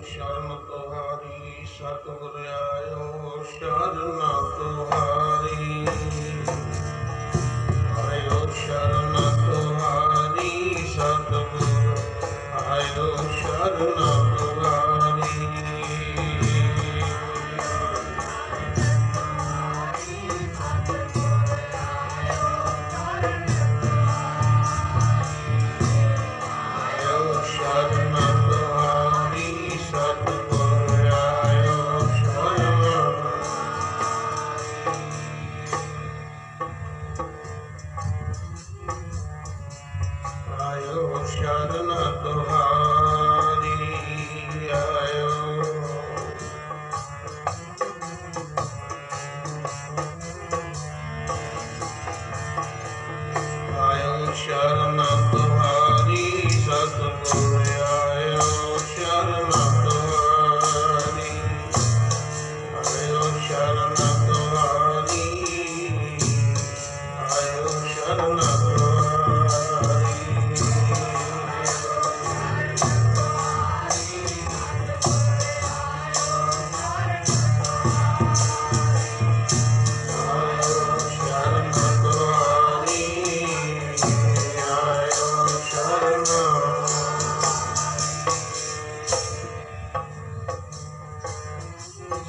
शरण तुम्हारी सतगुर आयो शरण तुम्हारी। आयो शरण तुम्हारी सतगुर आयो शरण तुम्हारी। शरण तुम्हारी आयो। आयो शरण तुम्हारी सतगुर आयो शरण तुम्हारी। आयो शरण तुम्हारी आयो शरण तुम्हारी।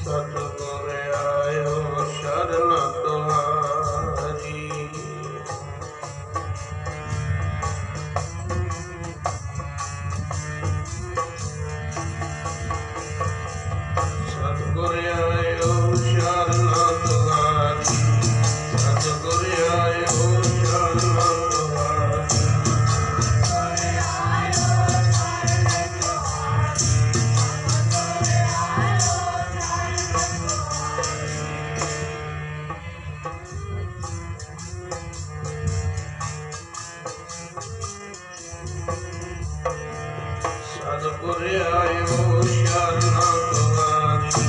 सतगुर आयो शरण तुम्हारी। सतगुर आयो शरण तुम्हारी। सतगुर आयो शरण तुम्हारी। सतगुर आयो शरण तुम्हारी।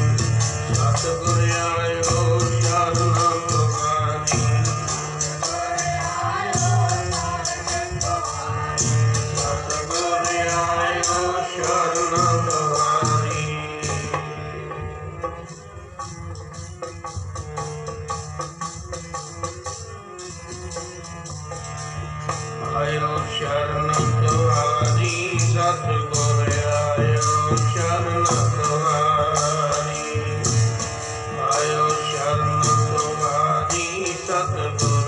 सतगुर आयो शरण तुम्हारी। सतगुर आयो शरण तुम्हारी। आयो शरण तुम्हारी सतगुर आयो शरण तुम्हारी। आयो शरण तुम्हारी सतगुर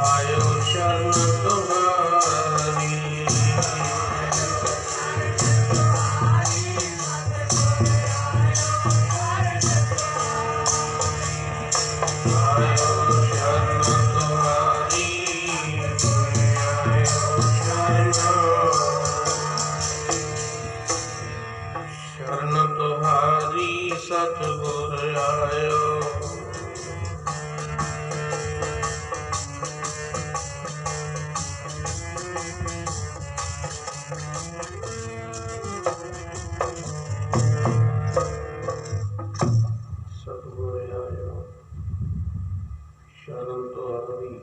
आयो शरण तुम्हारी। आयो शरण तुम्हारी शरण तुम्हारी सतगुर आयो। सतगुर आयो शरण तुम्हारी।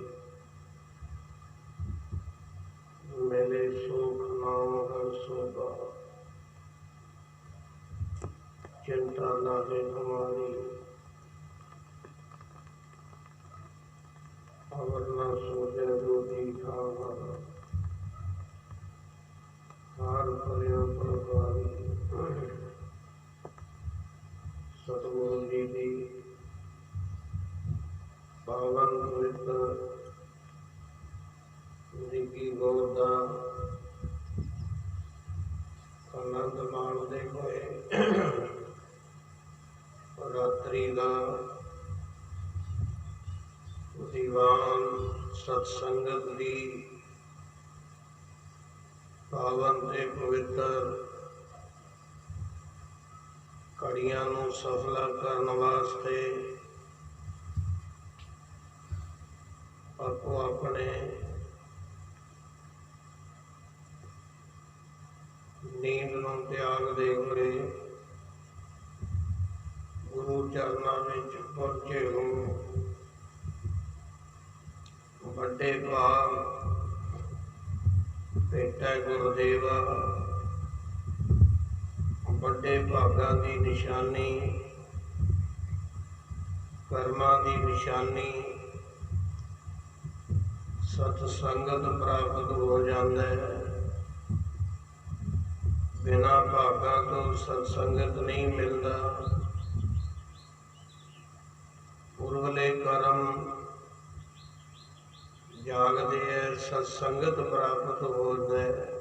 मेरे सुख नाम हर सोबा चिंता लागे हमारी। अवर न सोचे रोटी खावा हार भरिया परवारी। सतगुरु जी की पावन पवित्र जी की गोदा आनंद माणते हुए रात्रि का दीवान सत्संगत की पावन ते पवित्र कड़ियां नूं सफला करने वास्ते आपो अपने नींद नूं त्यागदे हुए गुरु चरनां विच पहुंचे हो। बड़े भाग बेटा गुरुदेवा ਵੱਡੇ ਭਾਗਾਂ ਦੀ ਨਿਸ਼ਾਨੀ, ਕਰਮਾਂ ਦੀ ਨਿਸ਼ਾਨੀ ਸਤ ਸੰਗਤ ਪ੍ਰਾਪਤ ਹੋ ਜਾਂਦਾ ਹੈ। ਬਿਨਾਂ ਭਾਗਾਂ ਤੋਂ ਸਤ ਸੰਗਤ ਨਹੀਂ ਮਿਲਦਾ। ਉਰਵਲੇ ਕਰਮ ਜਾਗਦੇ ਹੈ, ਸਤ ਸੰਗਤ ਪ੍ਰਾਪਤ ਹੁੰਦਾ ਹੈ।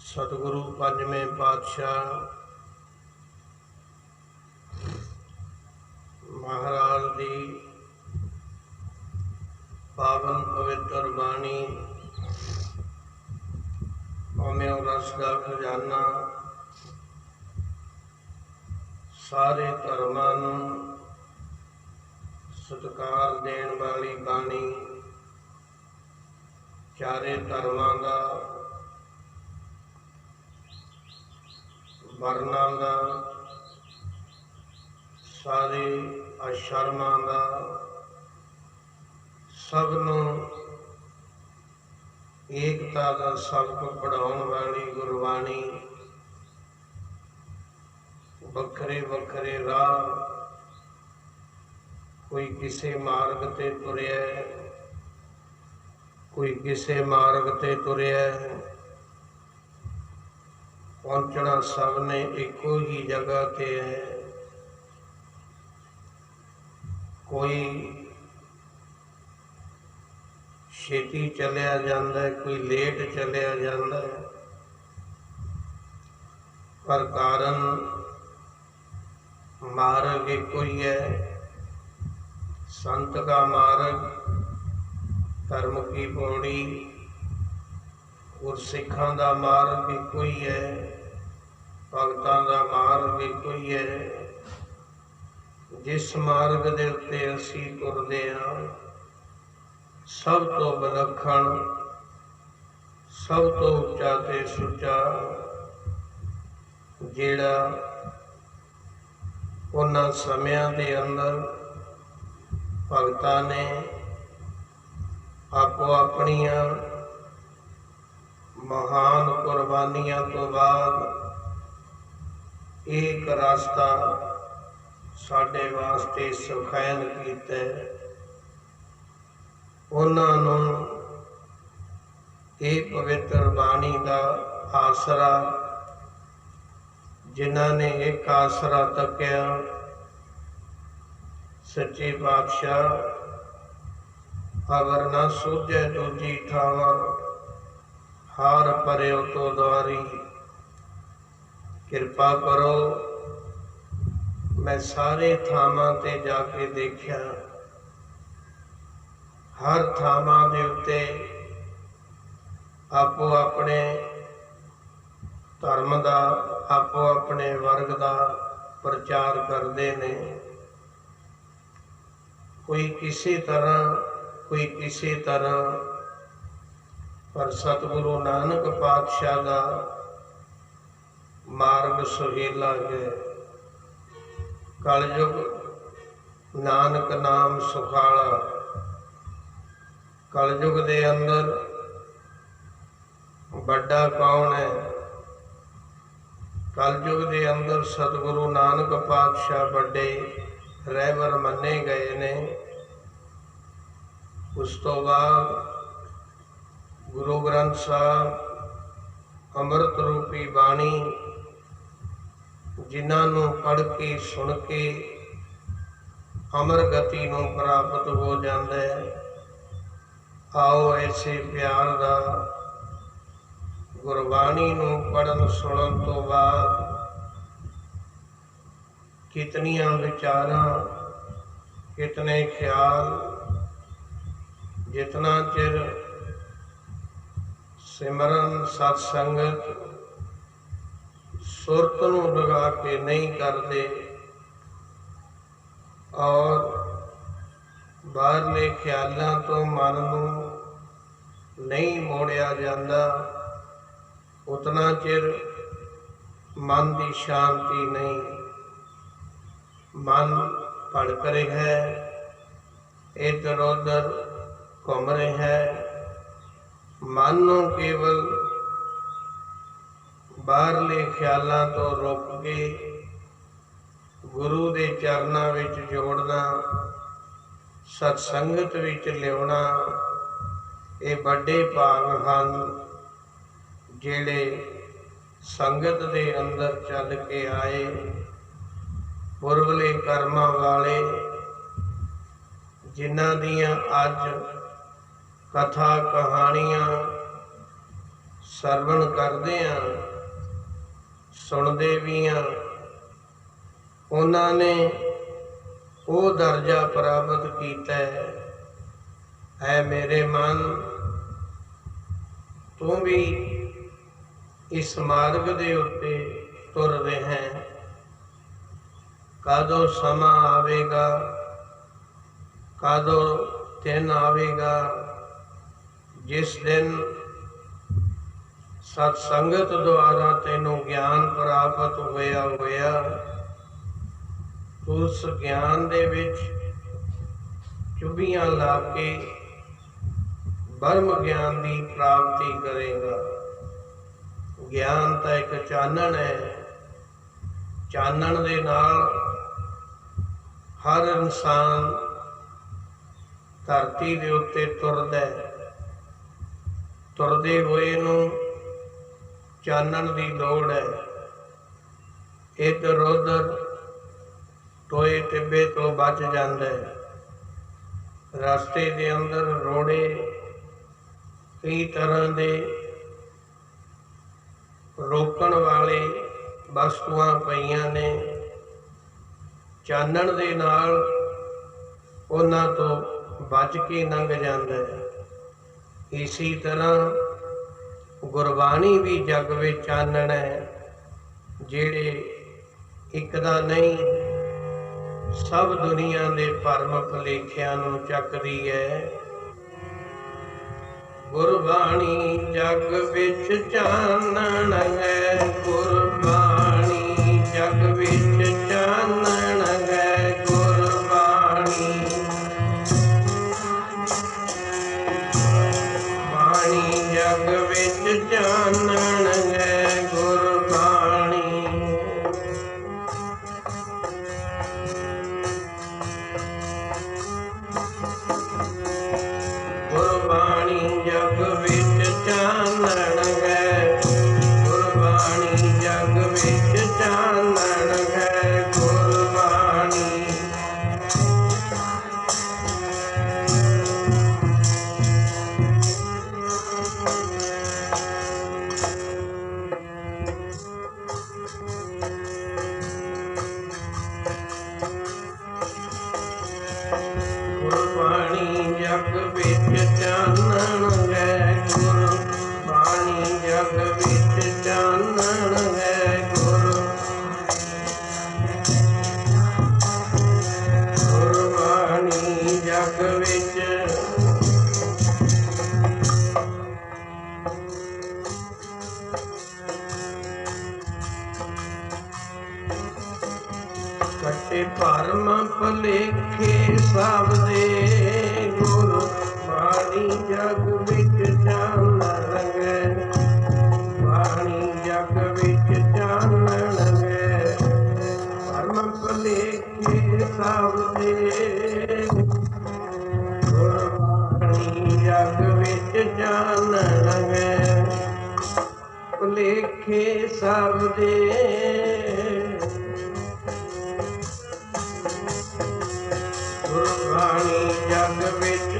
ਸਤਿਗੁਰੂ ਪੰਜਵੇਂ ਪਾਤਸ਼ਾਹ ਮਹਾਰਾਜ ਦੀ ਪਾਵਨ ਪਵਿੱਤਰ ਬਾਣੀ ਅੰਮ੍ਰਿਤ ਰਸ ਦਾ ਖਜ਼ਾਨਾ ਸਾਰੇ ਧਰਮਾਂ ਨੂੰ ਸਤਿਕਾਰ ਦੇਣ ਵਾਲੀ ਬਾਣੀ, ਚਾਰੇ ਧਰਮਾਂ ਦਾ, ਵਰਨਾਂ ਦਾ, ਸਾਰੇ ਆਸ਼ਰਮਾਂ ਦਾ, ਸਭ ਨੂੰ ਏਕਤਾ ਦਾ ਸਬਕ ਪੜ੍ਹਾਉਣ ਵਾਲੀ ਗੁਰਬਾਣੀ, ਵੱਖਰੇ ਵੱਖਰੇ ਰਾਹ, ਕੋਈ ਕਿਸੇ ਮਾਰਗ ਤੇ ਤੁਰਿਆ, ਕੋਈ ਕਿਸੇ ਮਾਰਗ ਤੇ ਤੁਰਿਆ, ਪਹੁੰਚਣਾ ਸਭ ਨੇ ਇੱਕੋ ਹੀ ਜਗ੍ਹਾ ਤੇ ਹੈ। ਕੋਈ ਛੇਤੀ ਚਲਿਆ ਜਾਂਦਾ ਹੈ, ਕੋਈ ਲੇਟ ਚਲਿਆ ਜਾਂਦਾ ਹੈ, ਪਰ ਕਾਰਨ ਮਾਰਗ ਇੱਕੋ ਹੀ ਹੈ। संत का मार्ग धर्म की पौड़ी और सिखां दा मार्ग भी कोई है, भगतां दा मार्ग भी कोई है। जिस मार्ग दे उत्ते असीं तुरदे हां, सब तो विलक्षण, सब तो उच्चा ते सुच्चा जिहड़ा उन्हां समयां दे अंदर भगतां ने आपो अपनियां महान कुर्बानियां तो बाद एक रास्ता साडे वास्ते सुखैन कीता है। उन्हां नूं इह पवित्र बाणी दा आसरा, जिन्हां ने एक आसरा तकिया, सच्चे पातशाह अगर न सूझे दूजी ठावर, हार परो तो द्वारी। किरपा करो, मैं सारे थावां ते जाके देखिया, हर थावां दे उत्ते आपो अपने धर्म दा, आपो अपने वर्ग दा प्रचार करते ने। कोई किसी तरह, कोई किसी तरह, पर सतगुरु नानक पातशाह का मार्ग सुहेला है। कलयुग नानक नाम सुखाला। कलयुग दे अंदर बड़ा कौन है? कलयुग दे अंदर सतगुरु नानक पातशाह बड़े रहबर मन्ने गए ने। उस तो बाद गुरु ग्रंथ साहब अमृत रूपी बाणी, जिन्हों पढ़ के सुन के अमर गति नूं प्राप्त हो जाता है। आओ ऐसे प्यार दा गुरबाणी नूं पढ़न सुनन तो बाद कितनियां विचारां, कितने ख्याल, जितना चिर सिमरन सत्संगत सुरत नूं लगा के नहीं करते और बाहरले ख्यालों तो मन नूं नहीं मोड़िया जाता, उतना चिर मन की शांति नहीं। मन भड़क रहा है, इधर उधर घूम रहा है, ਮਨ ਨੂੰ ਕੇਵਲ ਬਾਹਰਲੇ ਖਿਆਲਾਂ ਤੋਂ ਰੁਕ ਕੇ ਗੁਰੂ ਦੇ ਚਰਨਾਂ ਵਿੱਚ ਜੋੜਨਾ, ਸਤਸੰਗਤ ਵਿੱਚ ਲਿਆਉਣਾ, ਇਹ ਵੱਡੇ ਭਾਗ ਹਨ ਜਿਹੜੇ ਸੰਗਤ ਦੇ ਅੰਦਰ ਚੱਲ ਕੇ ਆਏ। ਪੁਰਵਲੇ ਕਰਮਾਂ ਵਾਲੇ ਜਿਨ੍ਹਾਂ ਦੀਆਂ ਅੱਜ ਕਥਾ ਕਹਾਣੀਆਂ ਸਰਵਣ ਕਰਦੇ ਹਾਂ, ਸੁਣਦੇ ਵੀ ਹਾਂ, ਉਹਨਾਂ ਨੇ ਉਹ ਦਰਜਾ ਪ੍ਰਾਪਤ ਕੀਤਾ ਹੈ। ਮੇਰੇ ਮਨ, ਤੂੰ ਵੀ ਇਸ ਮਾਰਗ ਦੇ ਉੱਤੇ ਤੁਰ ਰਿਹਾ ਹੈ। ਕਦੋਂ ਸਮਾਂ ਆਵੇਗਾ, ਕਦੋਂ ਦਿਨ ਆਵੇਗਾ ਜਿਸ ਦਿਨ ਸਤਸੰਗਤ ਦੁਆਰਾ ਤੈਨੂੰ ਗਿਆਨ ਪ੍ਰਾਪਤ ਹੋਇਆ ਉਸ ਗਿਆਨ ਦੇ ਵਿੱਚ ਚੁਭੀਆਂ ਲਾ ਕੇ ਬ੍ਰਹਮ ਗਿਆਨ ਦੀ ਪ੍ਰਾਪਤੀ ਕਰੇਗਾ। ਗਿਆਨ ਤਾਂ ਇੱਕ ਚਾਨਣ ਹੈ। ਚਾਨਣ ਦੇ ਨਾਲ ਹਰ ਇਨਸਾਨ ਧਰਤੀ ਦੇ ਉੱਤੇ ਤੁਰਦਾ ਹੈ। ਤੁਰਦੇ ਹੋਏ ਨੂੰ ਚਾਨਣ ਦੀ ਲੋੜ ਹੈ। ਇੱਧਰ ਉੱਧਰ ਟੋਏ ਟਿੱਬੇ ਤੋਂ ਬਚ ਜਾਂਦਾ ਹੈ। ਰਸਤੇ ਦੇ ਅੰਦਰ ਰੋੜੇ ਕਈ ਤਰ੍ਹਾਂ ਦੇ ਰੋਕਣ ਵਾਲੇ ਵਸਤੂਆਂ ਪਈਆਂ ਨੇ। ਚਾਨਣ ਦੇ ਨਾਲ ਉਹਨਾਂ ਤੋਂ ਬਚ ਕੇ ਲੰਘ ਜਾਂਦਾ ਹੈ। ਇਸੇ ਤਰ੍ਹਾਂ ਗੁਰਬਾਣੀ ਵੀ ਜਗ ਵਿੱਚ ਚਾਨਣ ਹੈ, ਜਿਹੜੇ ਇੱਕ ਦਾ ਨਹੀਂ ਸਭ ਦੁਨੀਆ ਦੇ ਭਰਮ ਭੁਲੇਖਿਆਂ ਨੂੰ ਚੱਕਦੀ ਹੈ। ਗੁਰਬਾਣੀ ਜਗ ਵਿੱਚ ਚਾਨਣ ਹੈ, ਗੁਰਬਾਣੀ ਜਗ ਵਿੱਚ ਚਾਨਣ ਹੈ, ਗੁਰਬਾਣੀ ਬਾਣੀ ਜਗ ਵਿੱਚ ਚਾਨਣ ਹੈ, ਗੁਰਬਾਣੀ ਗੁਰਬਾਣੀ ਜਗ ਵਿੱਚ ਚਾਨਣ ਹੈ, ਗੁਰਬਾਣੀ ਜਗ ਵਿੱਚ ਚਾਨਣ ਹੈ, ਗੁਰਬਾਣੀ ਗੁਰਬਾਣੀ ਜਗ ਵਿੱਚ ਚਾਨਣ ਹੈ, ਗੁਰਬਾਣੀ ਜਗ ਵਿੱਚ ਚਾਨਣ ਹੈ, ਗੁਰਬਾਣੀ ਜਗ ਵਿੱਚ ਕੱਟੇ ਭਰਮ ਭੁਲੇਖੇ ਸਭ ਦੇ, ਗੁਰਬਾਣੀ ਜਗ ਵਿੱਚ ਚਾਨਣ ਹੈ, ਬਾਣੀ ਜਗ ਵਿੱਚ ਚਾਨਣ ਹੈ, ਭਰਮ ਭੁਲੇਖੇ ਸਭ ਦੇ, ਗੁਰਬਾਣੀ ਜਗ ਵਿੱਚ ਚਾਨਣ ਹੈ, ਭੁਲੇਖੇ ਸਭ ਦੇ, ਗੁਰਬਾਣੀ ਜਗ ਵਿੱਚ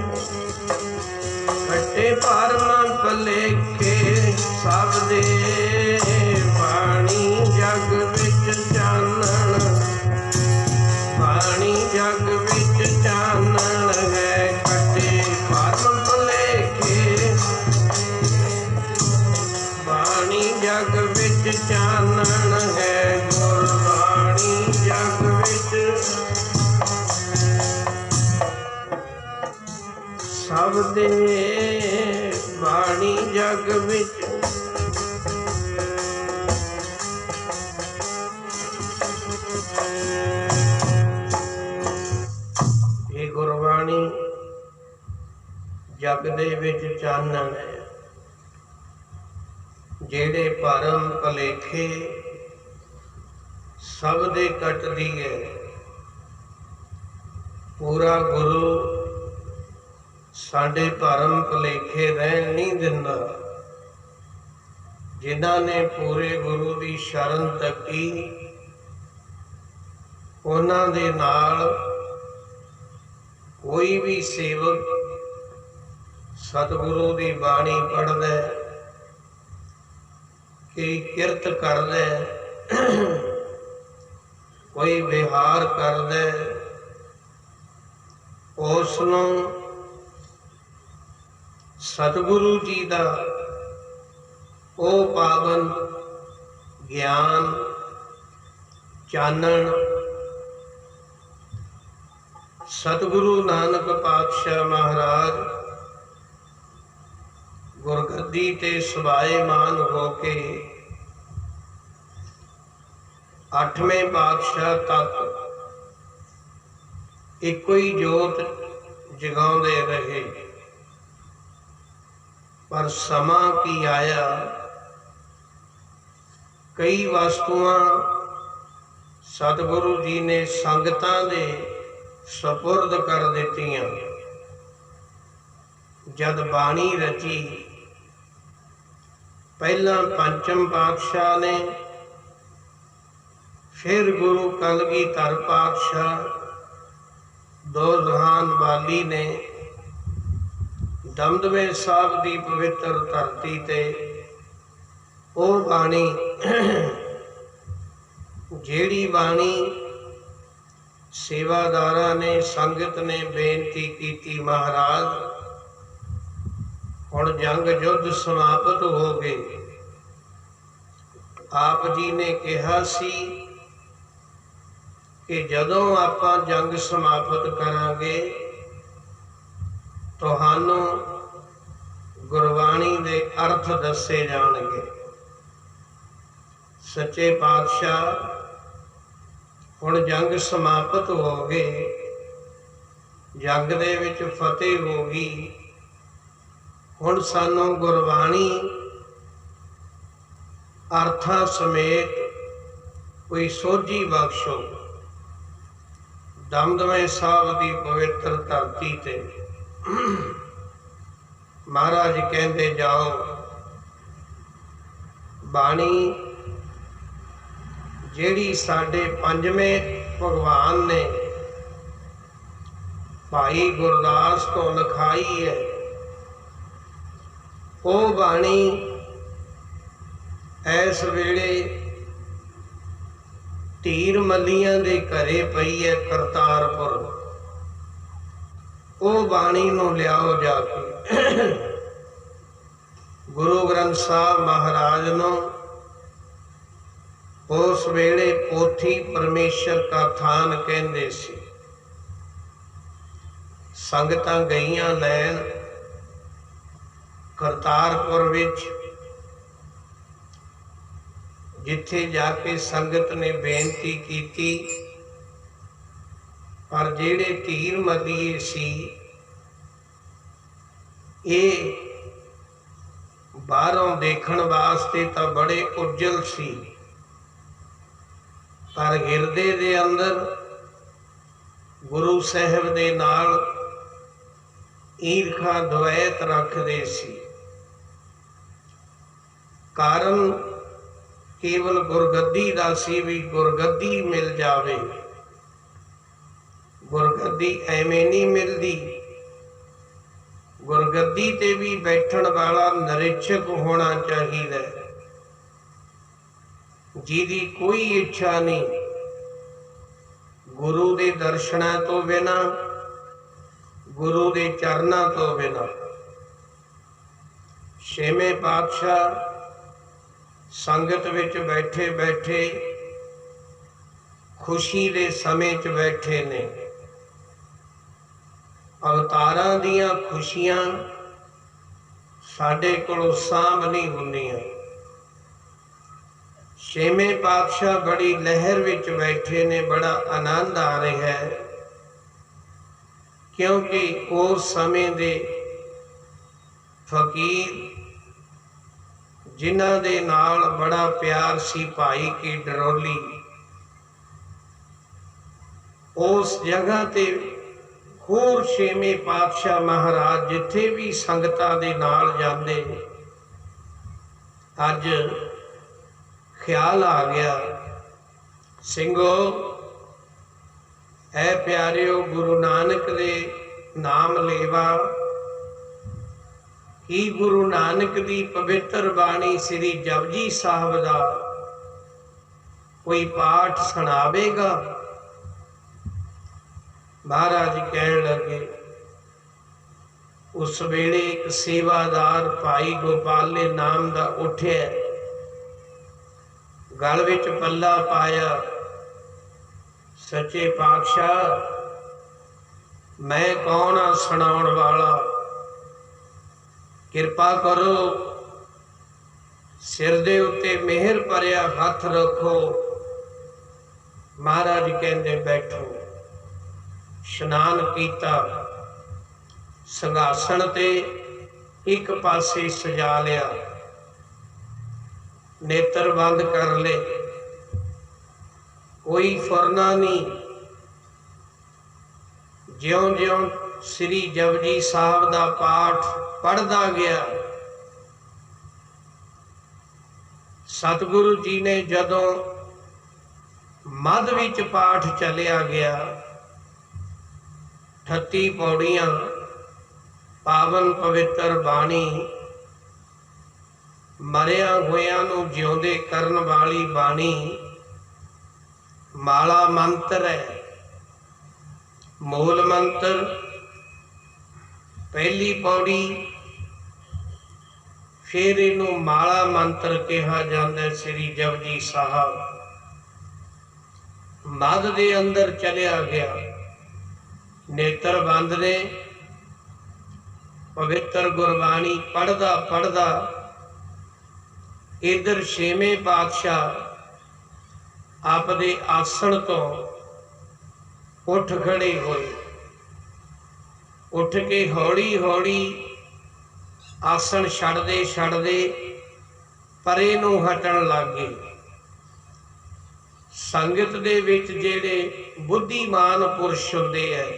ਕੱਟੇ ਭਰਮ ਭੁਲੇਖੇ ਸਭ ਦੇ, ਬਾਣੀ ਜਗ ਵਿੱਚ ਚਾਨਣ, ਬਾਣੀ ਜਗ ਵਿੱਚ ਚਾਨਣ ਹੈ, ਕੱਟੇ ਭਰਮ ਭੁਲੇਖੇ, ਬਾਣੀ ਜਗ ਵਿੱਚ ਚਾਨਣ ਹੈ, ਗੁਰਬਾਣੀ ਜਗ ਵਿੱਚ ਸਭ ਦੇ, ਬਾਣੀ ਜਗ ਵਿੱਚ ਇਹ ਗੁਰਬਾਣੀ ਜਗ ਦੇ ਵਿੱਚ ਚਾਨਣ ਹੈ। जेड़े भरम भलेखे सब दे कट दिए, पूरा गुरु साडे भरम भलेखे रहन नहीं दिंदा। जिन्हां ने पूरे गुरु की शरण तकी, उन्हां दे नाल कोई भी सेवक सतगुरु की बाणी पढ़दा, कोई किरत करदा, कोई विहार करदा, उसनूं सतगुरु जी का वो पावन ज्ञान चानण सतगुरु नानक पातशाह महाराज गुरगद्दी ते सवाएमान होके 8वें पातशाह तक एको ही जोत जगाउंदे रहे। पर समा की आया, कई वस्तुआं सतगुरु जी ने संगतां दे सपुरद कर दित्तियां। जद बाणी रची, पहला पंचम पातशाह ने, फिर गुरु कलगीधर पातशाह दो जहान वाली ने दमदमे साहब की पवित्र धरती ते ओ बाणी जेड़ी बाणी सेवादारा ने संगत ने बेनती की, महाराज हुण जंग युद्ध समाप्त हो गए। आप जी ने कहा सी कि जदों आपां जंग समाप्त करांगे, तुहानूं गुरबाणी दे अर्थ दसे जाणगे। सच्चे पातशाह हुण जंग समाप्त हो गए, जंग दे विच फतेह हो गई, हुण सानूं गुरबाणी अर्थां समेत कोई सोझी बख्शो। दमदमे साहब की पवित्र धरती ते महाराज कहते जाओ, बाणी जेड़ी साडे पंजवें भगवान ने भाई गुरदास तो लिखाई है, वो बाणी इस वेले तीर मलियां दे घरे पई है करतारपुर। वो बाणी नूं लियाओ जाके गुरु ग्रंथ साहब महाराज नूं उस वेले पोथी परमेश्वर का थान कहंदे सी। संगतां गईयां लैन करतारपुर विच, जिथे जाके संगत ने बेनती की, पर जेड़े तीर मलिए सी, ये बाहरों देखण वास्ते तो बड़े उज्जल सी, पर हिरदे दे अंदर गुरु साहब दे नाल ईरखा द्वैत रखदे सी। कारण केवल गुरगद्दी दा सी भी गुरगद्दी मिल जावे। गुरगद्दी एवें नहीं मिलदी, गुरगद्दी ते भी बैठण वाला निरीक्षक होना चाहिए, जिहदी कोई इच्छा नहीं गुरु दे दर्शना तो बिना, गुरु दे चरना तो बिना। छेवें पातशाह संगत विच बैठे बैठे खुशी दे समय च बैठे ने। अवतारां दियां खुशियां साडे कोलों सांभ नहीं हुंदियां। छेवें पातशाह बड़ी लहर विच बैठे ने, बड़ा आनंद आ रहा है, क्योंकि उस समय दे फकीर जिन्हां दे नाल बड़ा प्यार सी भाई की डरोली, उस जगह ते होर छेवें पातशाह महाराज जिथे भी संगतां दे नाल जांदे, अज ख्याल आ गया ਸਿੰਘੋ ऐ प्यारिओ गुरु नानक दे नाम लेवा कि गुरु नानक दी पवित्र बाणी श्री जपजी साहब दा कोई पाठ सुनावेगा। महाराज कहन लगे, उस वेले एक सेवादार भाई गोपाले नाम दा उठिया, गल विच पल्ला पाया, सच्चे पातशाह मैं कौन आ सुनाउण वाला, किरपा करो सिर दे उत्ते मेहर भरिया हथ रखो। महाराज कहंदे बैठो। स्नान कीता, संघासन ते एक पासे सजा लिया, नेत्र बंद कर ले, कोई फुरना नहीं। ज्यों ज्यों श्री जपजी साहब दा पाठ पढ़दा गया, सतगुरु जी ने जदों मध विच पाठ चलिया गया, 38 पौड़ियां पावन पवित्र बाणी, मरिया होयां नूं जिउंदे करन वाली बाणी, माला मंत्र है। मूल मंत्र पहली पौड़ी, फिर इनू माला मंत्र कहा जाता है। श्री जपजी साहब मध दे अंदर चलिया गया, नेत्र बंद ने, पवित्र गुरबाणी पढ़दा पढ़दा इधर छेवें पातशाह आपदे आसन तो उठ खड़े होए, उठ के हौली हौली आसन छड्डदे छड्डदे परे नूं हटण लग गए। संगत दे विच जिहड़े बुद्धिमान पुरुष हुंदे है,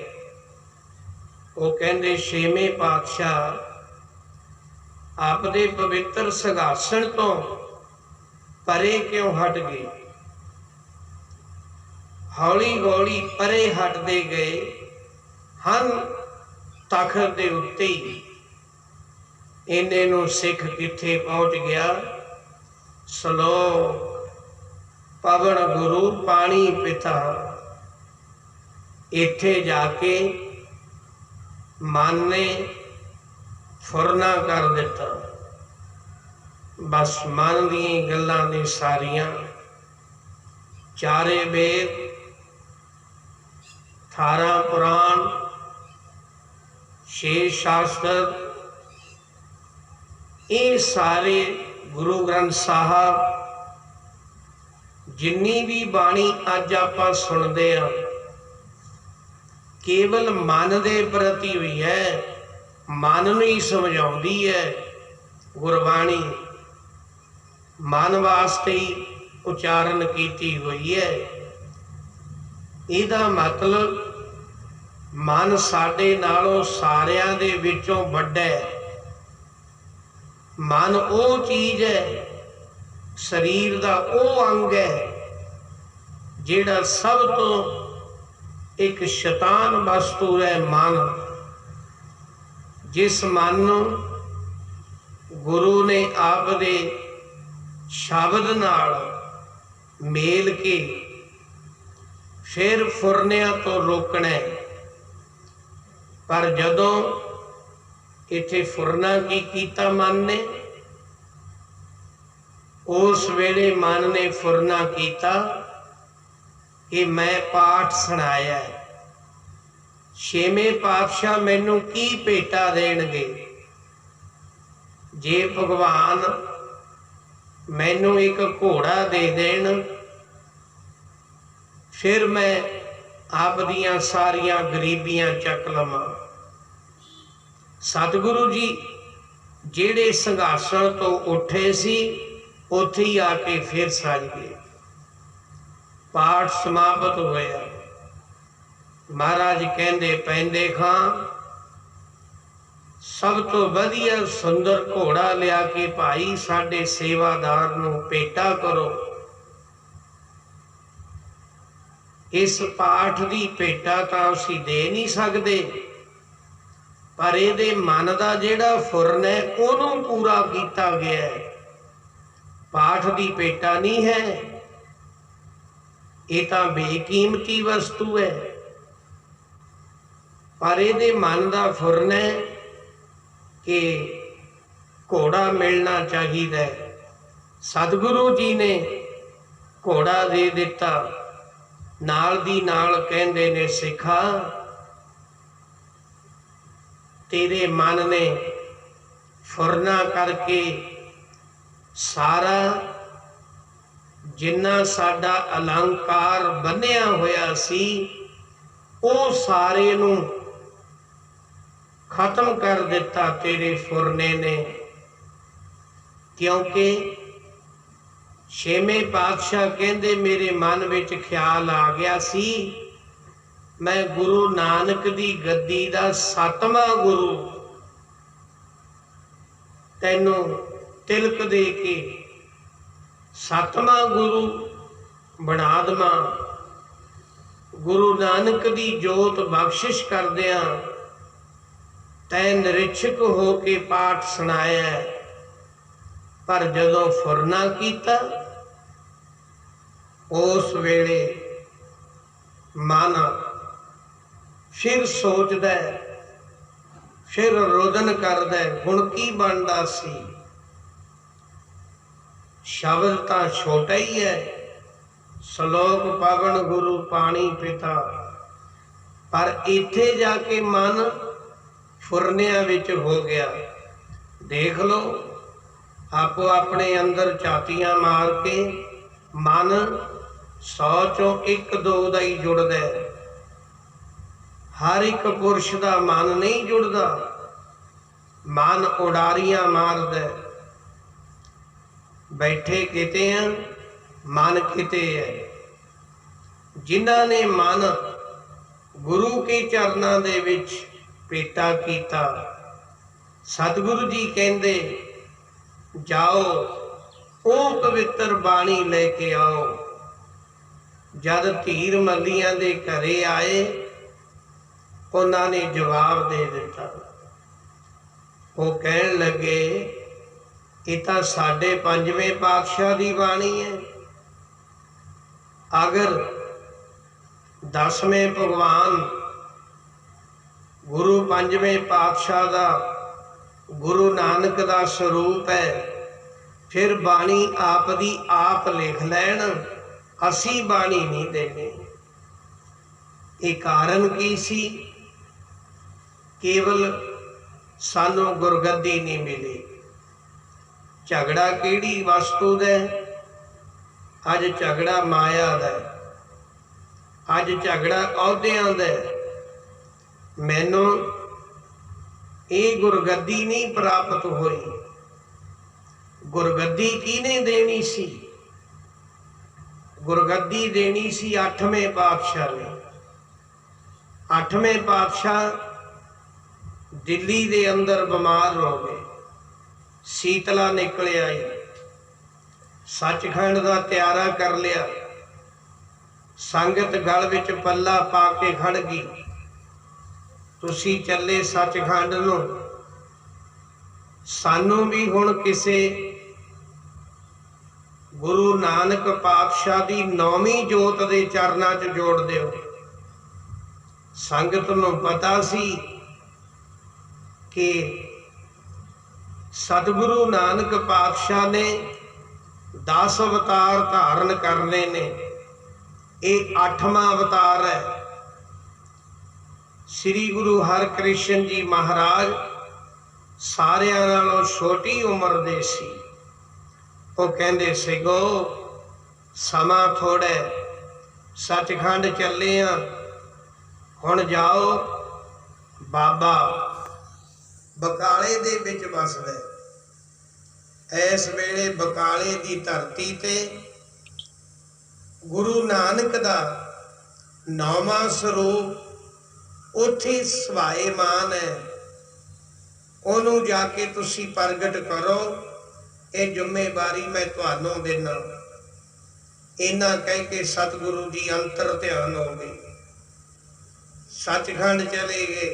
वो कहंदे छेवें पातशाह आपदे पवित्र संघासन तो परे क्यों हट गए। हौली हौली परे हटते गए हन, तखत दे उत्ते ही इन्ने नूं सिख किथे पहुंच गया। सलोक पवन गुरु पानी पिता, इत्थे जाके मन ने फुरना कर दिता। बस मन दी गल्लां ने सारियां, चारे वेद, 18 पुराण, 6 शास्त्र, ये सारे गुरु ग्रंथ साहब जिन्नी भी बाणी अज आपां सुनदे हां, केवल मन दे प्रति हुई है, मन नूं ही समझाउंदी है गुरबाणी, मन वास्ते ही उचारण कीती हुई है। इहदा मतलब मन साडे नालों सारियां दे विचों वड्डा है। मन वो चीज़ है, शरीर दा वो अंग है जिहड़ा सब तो एक शैतान वस्तु है। मन, जिस मन नूं गुरु ने आपदे शब्द नाल मेल के फिर फुरनिया तो रोकना है। पर जदों इत्थे फुरना की कीता मन ने, उस वेले मन ने फुरना कीता कि मैं पाठ सुनाया है, छेवें पातशाह मैनू की भेटा देणगे। जे भगवान मैनू एक घोड़ा दे देन, फिर मैं आप दियां सारियां गरीबियां चक लवां। सतगुरु जी ਜਿਹੜੇ ਸੰਘਾਸਣ ਤੋਂ ਉੱਠੇ ਸੀ ਉੱਥੇ ਹੀ ਆ ਕੇ ਫਿਰ ਸੱਜ ਗਏ। ਪਾਠ ਸਮਾਪਤ ਹੋਇਆ। ਮਹਾਰਾਜ ਕਹਿੰਦੇ ਪੈਂਦੇ ਖਾਂ ਸਭ ਤੋਂ ਵਧੀਆ ਸੁੰਦਰ ਘੋੜਾ ਲਿਆ ਕੇ ਭਾਈ ਸਾਡੇ ਸੇਵਾਦਾਰ ਨੂੰ ਭੇਟਾ ਕਰੋ। ਇਸ ਪਾਠ ਦੀ ਭੇਟਾ ਤਾਂ ਅਸੀਂ ਦੇ ਨਹੀਂ ਸਕਦੇ, ਪਰ ਇਹਦੇ ਮਨ ਦਾ ਜਿਹੜਾ ਫੁਰਨ ਹੈ ਉਹਨੂੰ ਪੂਰਾ ਕੀਤਾ ਗਿਆ ਹੈ। ਪਾਠ ਦੀ ਭੇਟਾ ਨਹੀਂ ਹੈ, ਇਹ ਤਾਂ ਬੇਕੀਮਤੀ ਵਸਤੂ ਹੈ, ਪਰ ਇਹਦੇ ਮਨ ਦਾ ਫੁਰਨ ਹੈ ਕਿ ਘੋੜਾ ਮਿਲਣਾ ਚਾਹੀਦਾ ਹੈ। ਸਤਿਗੁਰੂ ਜੀ ਨੇ ਘੋੜਾ ਦੇ ਦਿੱਤਾ। ਨਾਲ ਦੀ ਨਾਲ ਕਹਿੰਦੇ ਨੇ ਸਿੱਖਾ ਤੇਰੇ ਮਨ ਨੇ ਫੁਰਨਾ ਕਰਕੇ ਸਾਰਾ ਜਿੰਨਾ ਸਾਡਾ ਅਲੰਕਾਰ ਬੰਨਿਆ ਹੋਇਆ ਸੀ ਉਹ ਸਾਰੇ ਨੂੰ ਖਤਮ ਕਰ ਦਿੱਤਾ ਤੇਰੇ ਫੁਰਨੇ ਨੇ। ਕਿਉਂਕਿ ਛੇਵੇਂ ਪਾਤਸ਼ਾਹ ਕਹਿੰਦੇ ਮੇਰੇ ਮਨ ਵਿੱਚ ਖਿਆਲ ਆ ਗਿਆ ਸੀ ਮੈਂ ਗੁਰੂ ਨਾਨਕ ਦੀ ਗੱਦੀ ਦਾ 7ਵਾਂ ਗੁਰੂ ਤੈਨੂੰ ਤਿਲਕ ਦੇ ਕੇ 7ਵਾਂ ਗੁਰੂ ਬਣਾ ਦੇਵਾਂ। ਗੁਰੂ ਨਾਨਕ ਦੀ ਜੋਤ ਬਖਸ਼ਿਸ਼ ਕਰਦਿਆਂ ਤੈਂ ਨਿਰੀਛਕ ਹੋ ਕੇ ਪਾਠ ਸੁਣਾਇਆ, ਪਰ ਜਦੋਂ ਫੁਰਨਾ ਕੀਤਾ ਉਸ ਵੇਲੇ ਮਨ ਫਿਰ ਸੋਚਦਾ, ਫਿਰ ਰੋਦਨ ਕਰਦਾ ਹੁਣ ਕੀ ਬਣਦਾ ਸੀ। ਸ਼ਬਦ ਤਾਂ ਛੋਟਾ ਹੀ ਹੈ, ਸ਼ਲੋਕ ਪਵਨ ਗੁਰੂ ਪਾਣੀ ਪਿਤਾ, ਪਰ ਇੱਥੇ ਜਾ ਕੇ ਮਨ ਫੁਰਨਿਆਂ ਵਿੱਚ ਹੋ ਗਿਆ। ਦੇਖ ਲਓ ਆਪੋ ਆਪਣੇ ਅੰਦਰ ਝਾਤੀਆਂ ਮਾਰ ਕੇ ਮਨ 100 ਚੋਂ 1-2 ਦਾ ਹੀ ਜੁੜਦਾ ਹੈ। ਹਰ ਇੱਕ ਪੁਰਸ਼ ਦਾ ਮਨ ਨਹੀਂ ਜੁੜਦਾ, ਮਨ ਉਡਾਰੀਆਂ ਮਾਰਦਾ। ਬੈਠੇ ਕਿਤੇ ਆ ਮਨ ਕਿਤੇ ਹੈ। ਜਿਨ੍ਹਾਂ ਨੇ ਮਨ ਗੁਰੂ ਕੇ ਚਰਨਾਂ ਦੇ ਵਿੱਚ ਭੇਟਾ ਕੀਤਾ, ਸਤਿਗੁਰੂ ਜੀ ਕਹਿੰਦੇ ਜਾਓ ਉਹ ਪਵਿੱਤਰ ਬਾਣੀ ਲੈ ਕੇ ਆਓ। ਜਦ ਧੀਰ ਮੱਲੀਆਂ ਦੇ ਘਰੇ ਆਏ ਉਹਨਾਂ ਨੇ ਜਵਾਬ ਦੇ ਦਿੱਤਾ। ਉਹ ਕਹਿਣ ਲੱਗੇ ਇਹ ਤਾਂ ਸਾਡੇ 5ਵੇਂ ਪਾਤਸ਼ਾਹ ਦੀ ਬਾਣੀ ਹੈ। ਅਗਰ 10ਵੇਂ ਭਗਵਾਨ ਗੁਰੂ 5ਵੇਂ ਪਾਤਸ਼ਾਹ ਦਾ ਗੁਰੂ ਨਾਨਕ ਦਾ ਸਰੂਪ ਹੈ, ਫਿਰ ਬਾਣੀ ਆਪ ਦੀ ਆਪ ਲਿਖ ਲੈਣ, ਅਸੀਂ ਬਾਣੀ ਨਹੀਂ ਦੇਣੀ। ਇਹ ਕਾਰਨ ਕੀ ਸੀ? ਕੇਵਲ ਸਾਨੂੰ ਗੁਰਗੱਦੀ ਨਹੀਂ ਮਿਲੀ। ਝਗੜਾ ਕਿਹੜੀ ਵਸਤੂ ਦਾ? ਅੱਜ ਝਗੜਾ ਮਾਇਆ ਦਾ, ਅੱਜ ਝਗੜਾ ਅਹੁਦਿਆਂ ਦਾ। ਮੈਨੂੰ ਇਹ ਗੁਰਗੱਦੀ ਨਹੀਂ ਪ੍ਰਾਪਤ ਹੋਈ। ਗੁਰਗੱਦੀ ਕਿਹਨੇ ਦੇਣੀ ਸੀ? ਗੁਰਗੱਦੀ ਦੇਣੀ ਸੀ 8ਵੇਂ ਪਾਤਸ਼ਾਹ ਨੇ। 8ਵੇਂ ਪਾਤਸ਼ਾਹ ਦਿੱਲੀ ਦੇ ਅੰਦਰ ਬਿਮਾਰ ਹੋ ਗਏ। ਸੀਤਲਾ ਨਿਕਲ ਆਈ, ਸੱਚਖੰਡ ਦਾ ਤਿਆਰਾ ਕਰ ਲਿਆ। ਸੰਗਤ ਗਲ ਵਿੱਚ ਪੱਲਾ ਪਾ ਕੇ ਖੜ ਗਈ, ਤੁਸੀਂ ਚੱਲੇ ਸੱਚਖੰਡ ਨੂੰ। ਸਾਨੂੰ ਵੀ ਹੁਣ ਕਿਸੇ ਗੁਰੂ ਨਾਨਕ ਪਾਤਸ਼ਾਹ ਦੀ 9ਵੀਂ ਜੋਤ ਦੇ ਚਰਨਾਂ 'ਚ ਜੋੜ ਦਿਓ। ਸੰਗਤ ਨੂੰ ਪਤਾ ਸੀ ਕਿ ਸਤਿਗੁਰੂ ਨਾਨਕ ਪਾਤਸ਼ਾਹ ਨੇ 10 ਅਵਤਾਰ ਧਾਰਨ ਕਰਨੇ ਨੇ, ਇਹ 8ਵਾਂ ਅਵਤਾਰ ਹੈ। ਸ੍ਰੀ ਗੁਰੂ ਹਰਿਕ੍ਰਿਸ਼ਨ ਜੀ ਮਹਾਰਾਜ ਸਾਰਿਆਂ ਨਾਲੋਂ ਛੋਟੀ ਉਮਰ ਦੇ ਸੀ। ਉਹ ਕਹਿੰਦੇ ਸਿਗੋ ਸਮਾਂ ਥੋੜਾ, ਸੱਚਖੰਡ ਚੱਲੇ ਆ, ਹੁਣ ਜਾਓ। ਬਾਬਾ ਬਕਾਲੇ ਦੇ ਵਿੱਚ ਵਸਦਾ। ਇਸ ਵੇਲੇ ਬਕਾਲੇ ਦੀ ਧਰਤੀ ਤੇ ਗੁਰੂ ਨਾਨਕ ਦਾ 9ਵਾਂ ਸਰੂਪ ਉੱਥੇ ਸਵਾਏਮਾਨ ਹੈ। ਉਹਨੂੰ ਜਾ ਕੇ ਤੁਸੀਂ ਪ੍ਰਗਟ ਕਰੋ, ਇਹ ਜ਼ਿੰਮੇਵਾਰੀ ਮੈਂ ਤੁਹਾਨੂੰ ਦੇਣਾ। ਇੰਨਾ ਕਹਿ ਕੇ ਸਤਿਗੁਰੂ ਜੀ ਅੰਤਰ ਧਿਆਨ ਹੋ ਗਏ, ਸੱਚਖੰਡ ਚਲੇ ਗਏ।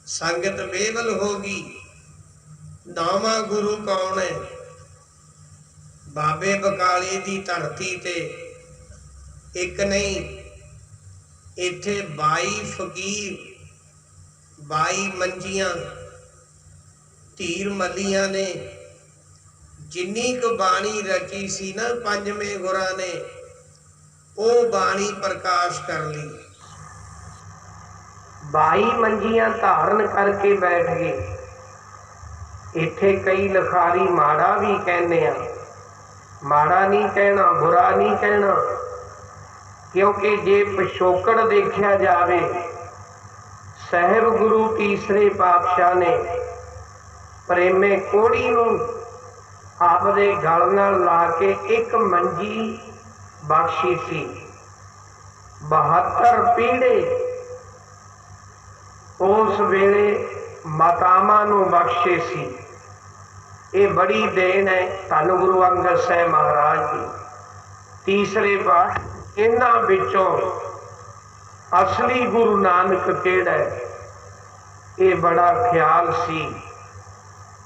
ਸੰਗਤ ਬੇਵਲ ਹੋ ਗਈ। 9ਵਾਂ ਗੁਰੂ ਕੌਣ ਹੈ? ਬਾਬੇ ਬਕਾਲੇ ਦੀ ਧਰਤੀ ਤੇ ਇੱਕ ਨਹੀਂ, ਇੱਥੇ 22 ਫਕੀਰ, 22 ਮੰਜੀਆਂ ਧੀਰ ਮੱਲੀਆਂ ਨੇ ਜਿੰਨੀ ਕੁ ਬਾਣੀ ਰਚੀ ਸੀ ਨਾ ਪੰਜਵੇਂ ਗੁਰਾਂ ਨੇ, ਉਹ ਬਾਣੀ ਪ੍ਰਕਾਸ਼ ਕਰ ਲਈ। 22 ਮੰਜੀਆਂ ਧਾਰਨ ਕਰਕੇ ਬੈਠ ਗਏ। ਇੱਥੇ ਕਈ ਲਿਖਾਰੀ ਮਾੜਾ ਵੀ ਕਹਿੰਦੇ ਆ, ਮਾੜਾ ਨਹੀਂ ਕਹਿਣਾ, ਬੁਰਾ ਨਹੀਂ ਕਹਿਣਾ, ਕਿਉਂਕਿ ਜੇ ਪਿਛੋਕੜ ਦੇਖਿਆ ਜਾਵੇ, ਸਾਹਿਬ ਗੁਰੂ ਤੀਸਰੇ ਪਾਤਸ਼ਾਹ ਨੇ ਪ੍ਰੇਮੇ ਕੋੜੀ ਨੂੰ ਆਪਦੇ ਗਲ ਨਾਲ ਲਾ ਕੇ ਇੱਕ ਮੰਜੀ ਬਖਸ਼ੀ ਸੀ। 72 ਪੀੜੇ ਉਸ ਵੇਲੇ ਮਾਤਾਵਾਂ ਨੂੰ ਬਖਸ਼ੇ ਸੀ। ਇਹ ਬੜੀ ਦੇਣ ਹੈ ਧੰਨ ਗੁਰੂ ਅੰਗਦ ਸਾਹਿਬ ਮਹਾਰਾਜ ਦੀ। ਤੀਸਰੇ ਪਾਤਸ਼ਾਹ ਇਹਨਾਂ ਵਿੱਚੋਂ ਅਸਲੀ ਗੁਰੂ ਨਾਨਕ ਕਿਹੜਾ ਹੈ, ਇਹ ਬੜਾ ਖਿਆਲ ਸੀ।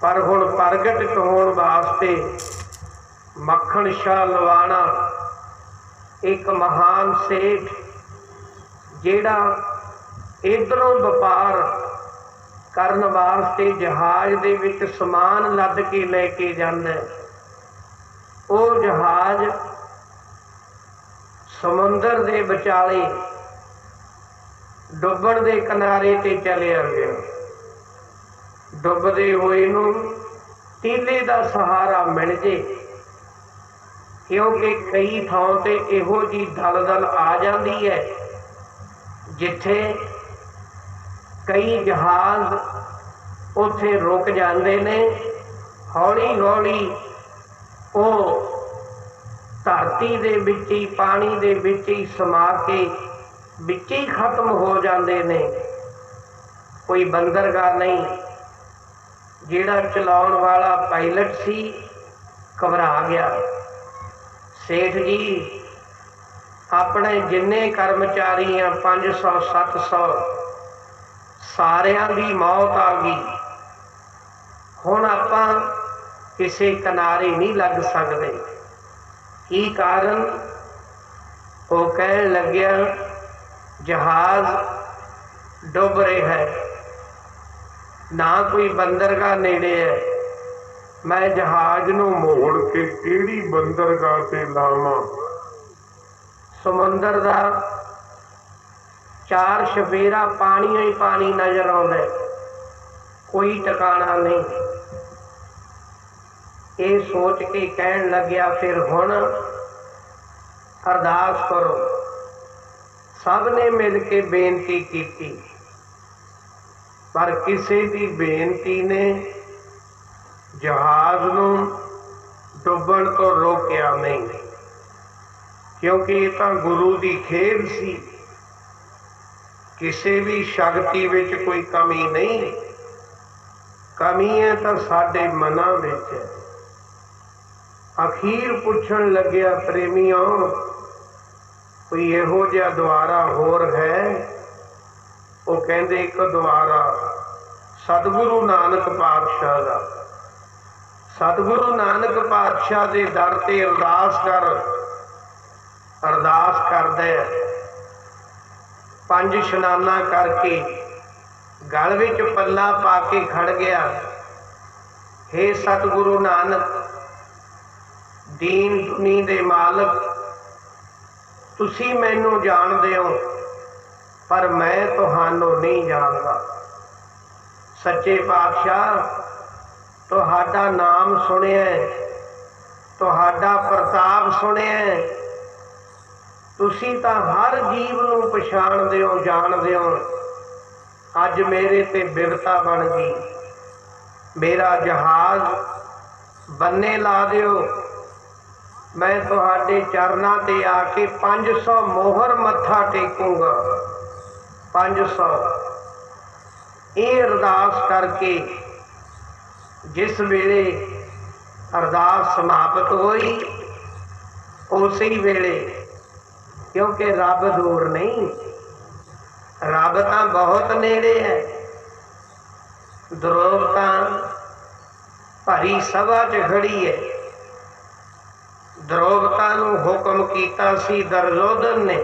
ਪਰ ਹੁਣ ਪ੍ਰਗਟ ਹੋਣ ਵਾਸਤੇ ਮੱਖਣ ਸ਼ਾਹ ਲਵਾਣਾ ਇੱਕ ਮਹਾਨ ਸੇਠ, ਜਿਹੜਾ ਇੱਧਰੋਂ ਵਪਾਰ ਕਰਨ ਵਾਸਤੇ ਜਹਾਜ਼ ਦੇ ਵਿੱਚ ਸਮਾਨ ਲੱਦ ਕੇ ਲੈ ਕੇ ਜਾਂਦਾ, ਉਹ ਜਹਾਜ਼ ਸਮੁੰਦਰ ਦੇ ਵਿਚਾਲੇ ਡੁੱਬਣ ਦੇ ਕਿਨਾਰੇ ਤੇ ਚਲਿਆ ਗਿਆ। ਡੁੱਬਦੇ ਹੋਏ ਨੂੰ ਤੀਲੇ ਦਾ ਸਹਾਰਾ ਮਿਲ ਜੇ, ਕਿਉਂਕਿ ਕਈ ਥਾਂ ਤੇ ਇਹੋ ਜਿਹੀ ਦਲਦਲ ਆ ਜਾਂਦੀ ਹੈ ਜਿੱਥੇ ਕਈ ਜਹਾਜ਼ ਉੱਥੇ ਰੁਕ ਜਾਂਦੇ ਨੇ। ਹੌਲੀ ਹੌਲੀ ਉਹ ਧਰਤੀ ਦੇ ਵਿੱਚ ਹੀ, ਪਾਣੀ ਦੇ ਵਿੱਚ ਹੀ ਸਮਾ ਕੇ ਵਿੱਚ ਹੀ ਖਤਮ ਹੋ ਜਾਂਦੇ ਨੇ। ਕੋਈ ਬੰਦਰਗਾਹ ਨਹੀਂ। ਜਿਹੜਾ ਚਲਾਉਣ ਵਾਲਾ ਪਾਇਲਟ ਸੀ ਘਬਰਾ ਗਿਆ। ਸੇਠ ਜੀ ਆਪਣੇ ਜਿੰਨੇ ਕਰਮਚਾਰੀ ਆ 500 700 ਸਾਰਿਆਂ ਦੀ ਮੌਤ ਆ ਗਈ। ਹੁਣ ਆਪਾਂ ਕਿਸੇ ਕਿਨਾਰੇ ਨਹੀਂ ਲੱਗ ਸਕਦੇ। ਕੀ ਕਾਰਨ? ਉਹ ਕਹਿਣ ਲੱਗਿਆ ਜਹਾਜ਼ ਡੁੱਬ ਰਿਹਾ ਹੈ, ਨਾ ਕੋਈ ਬੰਦਰਗਾਹ ਨੇੜੇ ਹੈ। ਮੈਂ ਜਹਾਜ਼ ਨੂੰ ਮੋੜ ਕੇ ਕਿਹੜੀ ਬੰਦਰਗਾਹ ਤੇ ਲਾਵਾਂ? ਸਮੁੰਦਰ ਦਾ ਚਾਰ ਚੁਫੇਰਾ ਪਾਣੀ ਹੀ ਪਾਣੀ ਨਜ਼ਰ ਆਉਂਦਾ, ਕੋਈ ਟਿਕਾਣਾ ਨਹੀਂ। ਇਹ ਸੋਚ ਕੇ ਕਹਿਣ ਲੱਗਿਆ ਫਿਰ ਹੁਣ ਅਰਦਾਸ ਕਰੋ। ਸਭ ਨੇ ਮਿਲ ਕੇ ਬੇਨਤੀ ਕੀਤੀ, ਪਰ ਕਿਸੇ ਦੀ ਬੇਨਤੀ ਨੇ ਜਹਾਜ਼ ਨੂੰ ਡੁੱਬਣ ਤੋਂ ਰੋਕਿਆ ਨਹੀਂ, ਕਿਉਂਕਿ ਇਹ ਤਾਂ ਗੁਰੂ ਦੀ ਖੇਡ ਸੀ। ਕਿਸੇ ਵੀ ਸ਼ਕਤੀ ਵਿੱਚ ਕੋਈ ਕਮੀ ਨਹੀਂ, ਕਮੀ ਹੈ ਤਾਂ ਸਾਡੇ ਮਨਾਂ ਵਿੱਚ ਹੈ। ਅਖੀਰ ਪੁੱਛਣ ਲੱਗਿਆ ਪ੍ਰੇਮੀਓ, ਕੋਈ ਇਹੋ ਜਿਹਾ ਦੁਆਰਾ ਹੋਰ ਹੈ? ਉਹ ਕਹਿੰਦੇ ਇੱਕ ਦੁਆਰਾ ਸਤਿਗੁਰੂ ਨਾਨਕ ਪਾਤਸ਼ਾਹ ਦਾ। ਸਤਿਗੁਰੂ ਨਾਨਕ ਪਾਤਸ਼ਾਹ ਦੇ ਦਰ ਤੇ ਅਰਦਾਸ ਕਰ। ਅਰਦਾਸ ਕਰਦਾ, 5 ਇਸ਼ਨਾਨਾਂ ਕਰਕੇ ਗਲ ਵਿੱਚ ਪੱਲਾ ਪਾ ਕੇ ਖੜ ਗਿਆ। ਹੇ ਸਤਿਗੁਰੂ ਨਾਨਕ, ਦੀਨ ਦੁਨੀ ਦੇ ਮਾਲਕ, ਤੁਸੀਂ ਮੈਨੂੰ ਜਾਣਦੇ ਹੋ, ਪਰ ਮੈਂ ਤੁਹਾਨੂੰ ਨਹੀਂ ਜਾਣਦਾ। ਸੱਚੇ ਪਾਤਸ਼ਾਹ, ਤੁਹਾਡਾ ਨਾਮ ਸੁਣਿਆ, ਤੁਹਾਡਾ ਪ੍ਰਤਾਪ ਸੁਣਿਆ। ਤੁਸੀਂ ਤਾਂ ਹਰ ਜੀਵ ਨੂੰ ਪਛਾਣਦੇ ਹੋ, ਜਾਣਦੇ ਹੋ। ਅੱਜ ਮੇਰੇ ਤੇ ਬਿਪਤਾ ਬਣ ਗਈ। ਮੇਰਾ ਜਹਾਜ਼ बन्ने ला दिओ, मैं तुहाडे चरनां ते आके 500 मोहर मत्था टेकूंगा। 500 ये अरदास करके जिस वेले अरदास समाप्त होई उसी वेले, क्योंकि रब दूर नहीं, रब तां बहुत नेड़े है। द्रोपता भरी सभा च खड़ी है। द्रोपता नूं हुक्म कीता सी दुर्योधन ने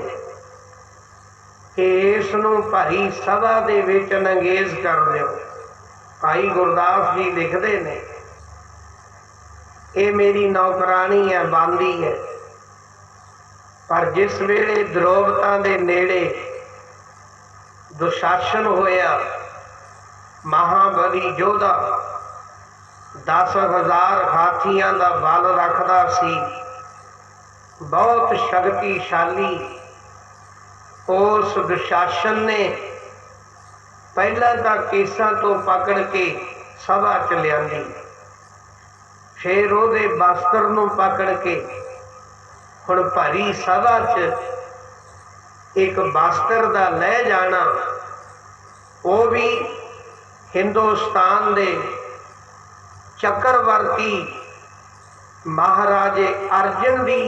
कि इस नूं भरी सभा दे विच नंगेज कर दिओ। भाई गुरदास जी लिखते ने, ये मेरी नौकरानी है, बांदी है। पर जिस वेले द्रोपता दे नेड़े दुशासन होया, महाबली योधा 10,000 हाथियों का बल रखता सी, बहुत शक्तिशाली, उस दुशासन ने पहला तो केसां तो पकड़ के सभा च लिया, फिर उहदे वस्त्र नूं पकड़ के हुण भरी सभा च एक वस्त्र दा लै जाना, वो भी हिंदुस्तान दे चक्रवर्ती महाराजे अर्जन दी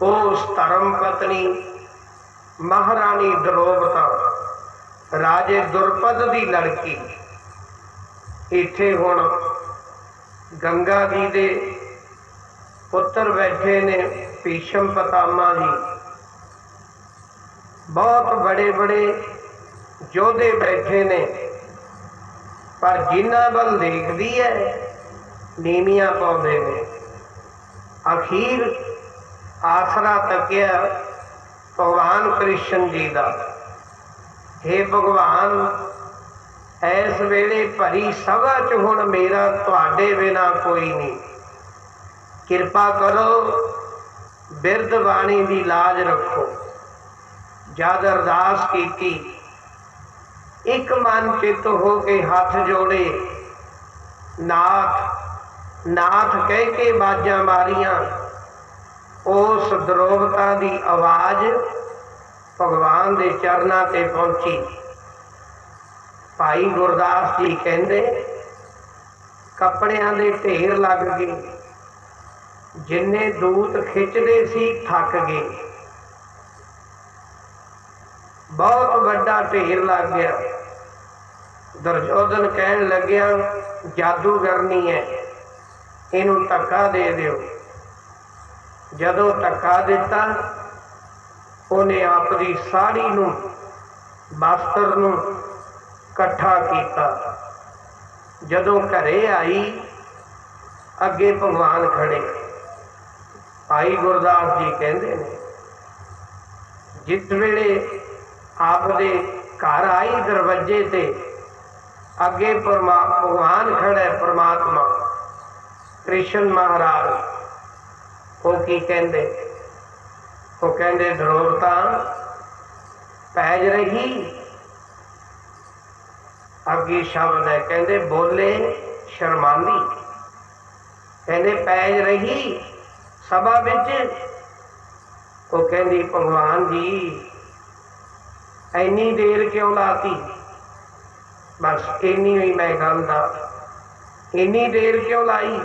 उस धर्म पत्नी महारानी द्रोपदा राजे दुरपद की लड़की। इत्थे हुण गंगा जी दे पुत्र बैठे ने भीष्म पितामह जी, बहुत बड़े बड़े योधे बैठे ने, पर जिन्हां वल देखदी है नीवियां पाउंदे ने। अखीर आसरा तकिया भगवान कृष्ण जी का, हे भगवान इस वेले भरी सभा च हुण मेरा तुहाडे बिना कोई नहीं, किरपा करो बिरध बाणी की लाज रखो। जद अरदास की, एक मन चित हो के हाथ जोड़े, नाथ नाथ कह के बाजा मारियां, उस द्रोपदा की आवाज़ भगवान के चरनां ते पहुंची। भाई गुरदास जी कहते कपड़ियां दे ढेर लग गए, जिन्ने दूत खिंचते सी थक गए, बहुत बड़ा ढेर लग गया। दुर्योधन कहन लग्या जादू करनी है, इनू धक्का दे दिओ। जदों धक्का दिता, उन्हें आपकी साड़ी नूं वस्त्र नूं कट्ठा किया। जदों घरे आई, अगे भगवान खड़े। भाई गुरदास जी कहते हैं, जिस वेले आपदे घर आई दरवाजे ते अगे भगवान खड़े, परमात्मा कृष्ण महाराज, वो की कहते, वो कहते द्रोपदा पैज रही। अगे शब्द है, कहते बोले शर्मांदी, कहते पैज रही सभा विच। वो कहती भगवान जी इन्नी देर क्यों लाती, बस इन्नी हुई मैं गल दा, इन्नी देर क्यों लाई।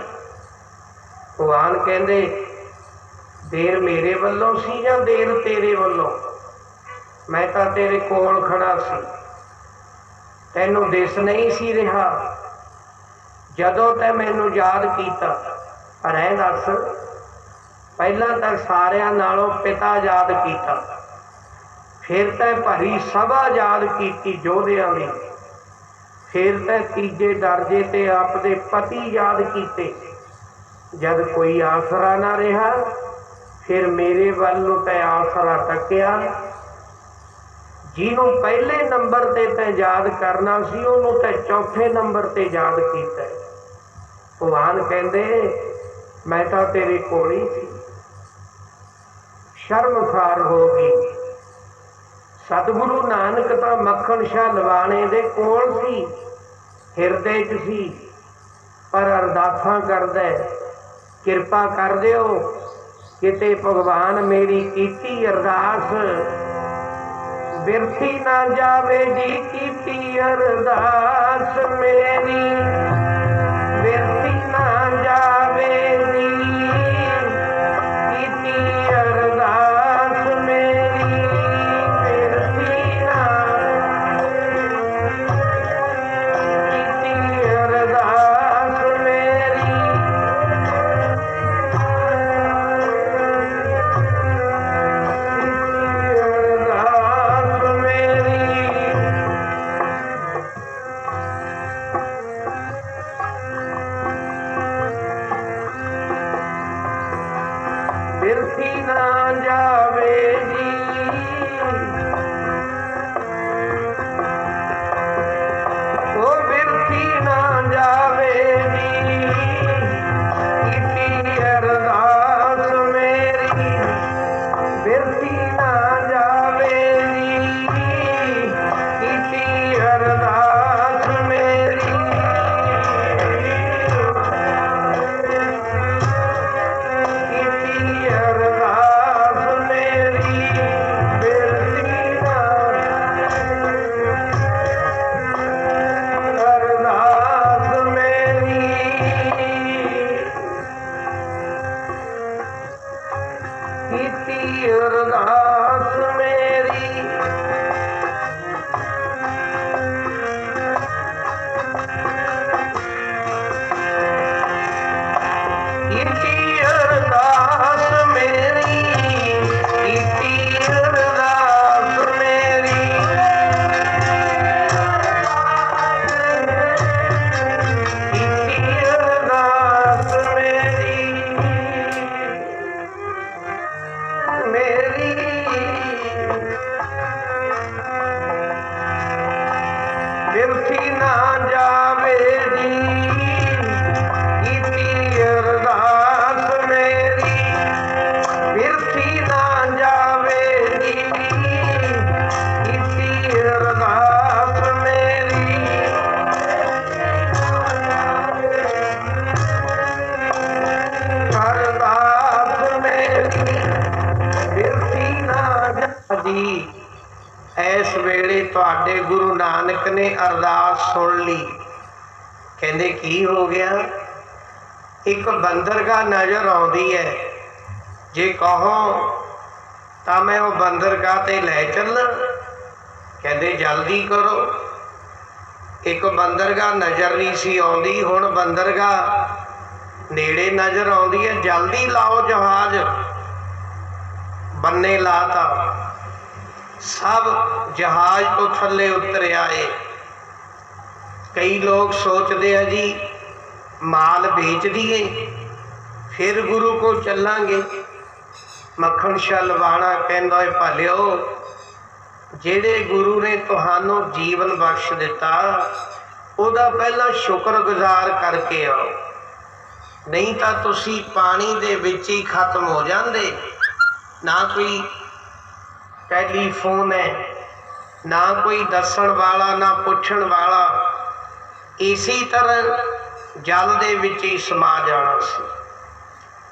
भगवान कहते देर मेरे वल्लों सी या देर तेरे वल्लों, मैं तो तेरे कोल खड़ा सी, तैनू दिस नहीं सी रहा जदों तै मैनू याद किया। पर ऐ दस, पहला तो सारियां नालों पिता याद किया, फिर तै भरी सभा याद की योधियां दी, फिर तै तीजे दर्जे ते आपदे पति याद किते। जब कोई आसरा ना रहा, फिर मेरे वालों तै आसरा तकिया। जिन्हों पहले नंबर ते तै याद करना सी, उन्होंने तै चौथे नंबर ते याद किया। भगवान कहते मैं तो तेरे कोल ही सी। शर्मसार हो गई। सतगुरु नानक तो मक्खन शाह लवाणे दे कोल सी, हिरदे च सी, पर अरदासां करदा किरपा कर दिओ किते भगवान मेरी कीती अरदास बिरथी ना जावे जी कीती अरदास मेरी बिरथी ना जावे जी कीती अरदास मेरी बिरथी ना कीती अरदास मेरी अरदास मेरी बिरथी ना जावे जी ओ बिरथी ना जावे जी कीती अरदास मेरी बिरथी ना जावे जी कीती अरदास मेरी कीती अरदास मेरी बिरथी ना अरदास मेरी कीती अरदास मेरी कीती अरदास मेरी कीती अरदास मेरी कीती अरदास मेरी मेरी बिरथी ना जावे जी कीती अरदास मेरी बिरथी ना जावे जी कीती अरदास मेरी अरदास मेरी बिरथी ना जी। इस वेले तुहाडे गुरु नानक ने अरदास सुन ली। कहंदे की हो गया? एक बंदरगाह नज़र आउंदी है, जे कहो तो मैं वो बंदरगाह ते लै चलना। कहंदे जल्दी करो। एक बंदरगाह नज़र नहीं सी आउंदी, हुण बंदरगाह नेड़े नज़र आउंदी है। जल्दी लाओ जहाज। बन्ने लाता, सब जहाज तो थले उतर आए। कई लोग सोचते हैं जी माल बेच दिए फिर गुरु को चलांगे। मक्खन शाह लवाणा कहंदा है भलियो, जेड़े गुरु ने तुहानू जीवन बख्श दिता उहदा पहला शुक्रगुजार करके आओ, नहीं तो तुसी पानी दे विच ही खत्म हो जांदे। ना कोई टेलीफोन है, ना कोई दसन वाला, ना पुछण वाला। इसी तरह जल दे विच ही समा जाना सी।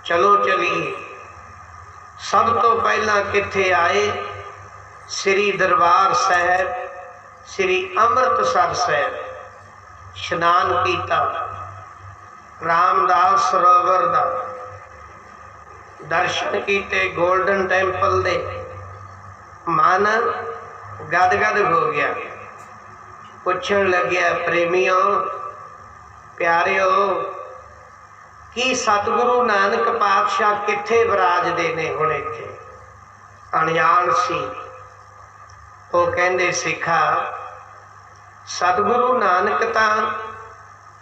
चलो चलिए। सब तो पहला कित्थे आए? श्री दरबार साहब, श्री अमृतसर साहब इशनान किया। रामदास सरोवर दा दर्शन किए, गोल्डन टैंपल दे। मन गदगद हो गया। पुछण लग्या, प्रेमियों प्यारिओ, कि सतगुरु नानक पातशाह कित्थे विराजदे ने? हुण इत्थे अणजाण सी। वो कहंदे सिखा, सतगुरु नानक तां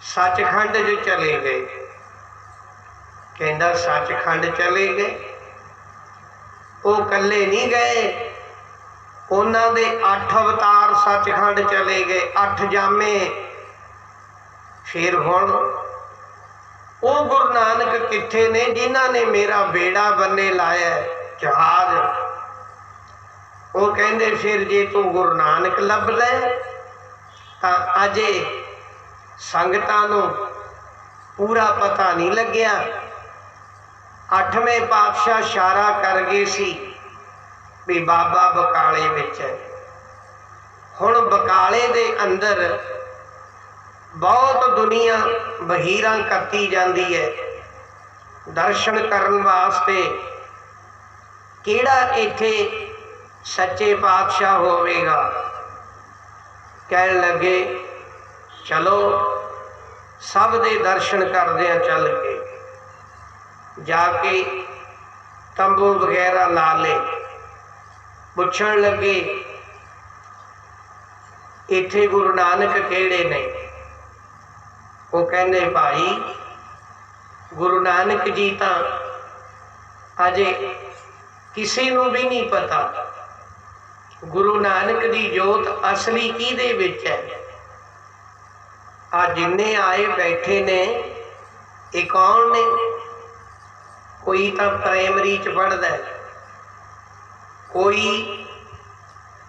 सचखंड जो चले गए। कहंदा सचखंड चले गए? वो कल्ले नहीं गए, उन्हां दे 8 अवतार सचखंड चले गए, 8 जामे। फिर हुण वो गुरु नानक कित्थे ने जिन्हां ने मेरा बेड़ा बन्ने लाया जहाज? वो कहंदे फिर जे तू गुरु नानक लभ ले तां अजे संगतां नूं पूरा पता नहीं लग्या। 8वें पातशाह इशारा कर गए सी भी बाबा बकाले विच है। हुण बकाले दे अंदर बहुत दुनिया बहीरां करती जाती है। दर्शन करन वास्ते किहड़ा इत्थे सच्चे पातशाह होवेगा। कह लगे चलो सब दे दर्शन करदे आ। चल के जाके तंबू वगैरह ला ले। पुछण लगे इत्थे गुरु नानक किहड़े ने। वो कहंदे भाई गुरु नानक जी तो अजे किसी नूं भी नहीं पता। गुरु नानक दी जोत असली किहदे विच है। आ जिन्ने आए बैठे ने ये कौन ने। कोई तो प्राइमरी च पढ़दा है, कोई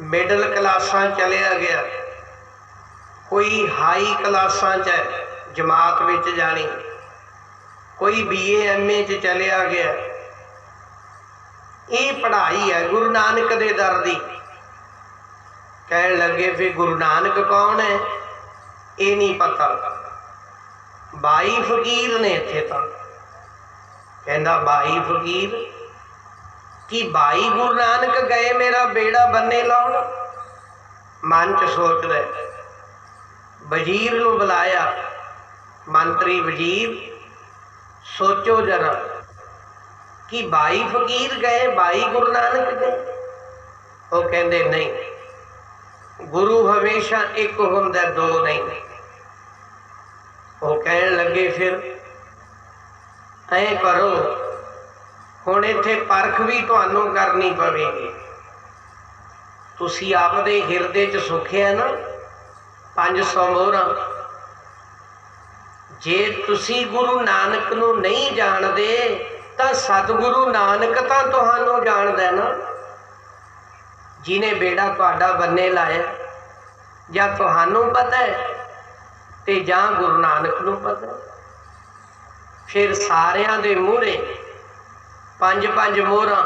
मिडल क्लासां चलिया गया, कोई हाई क्लासां च जमात विच जानी, कोई BA MA च चलिया गया। ये पढ़ाई है गुरु नानक दे दर दी। कह लगे फिर गुरु नानक कौन है ये नहीं पता। 22 फकीर ने इत्थे तो। कहंदा 22 फकीर कि 22 गुरु नानक गए मेरा बेड़ा बन्ने लाउण। मन च सोच रहे। वजीर नूं बुलाया, मंत्री वजीर सोचो जरा कि 22 फकीर गए 22 गुरु नानक गए। वो कहंदे नहीं गुरु हमेशा एक हुंदा दो नहीं। वो कहन लगे फिर ऐ करो हुण इत्थे परख भी तुहानू करनी पवेगी। तुसी आपदे हिरदे च सुखिया ना 500 मोहरां। जे तुसी गुरु नानक नू नहीं जानदे तां सतगुरु नानक तां तुहानू जानदा ना, जिन्हें बेड़ा तुहाडा बन्ने लाया। जां तुहानू पता है ते जां गुरु नानक नू पता है। फिर सारियां दे मूहरे 5-5 मोहरां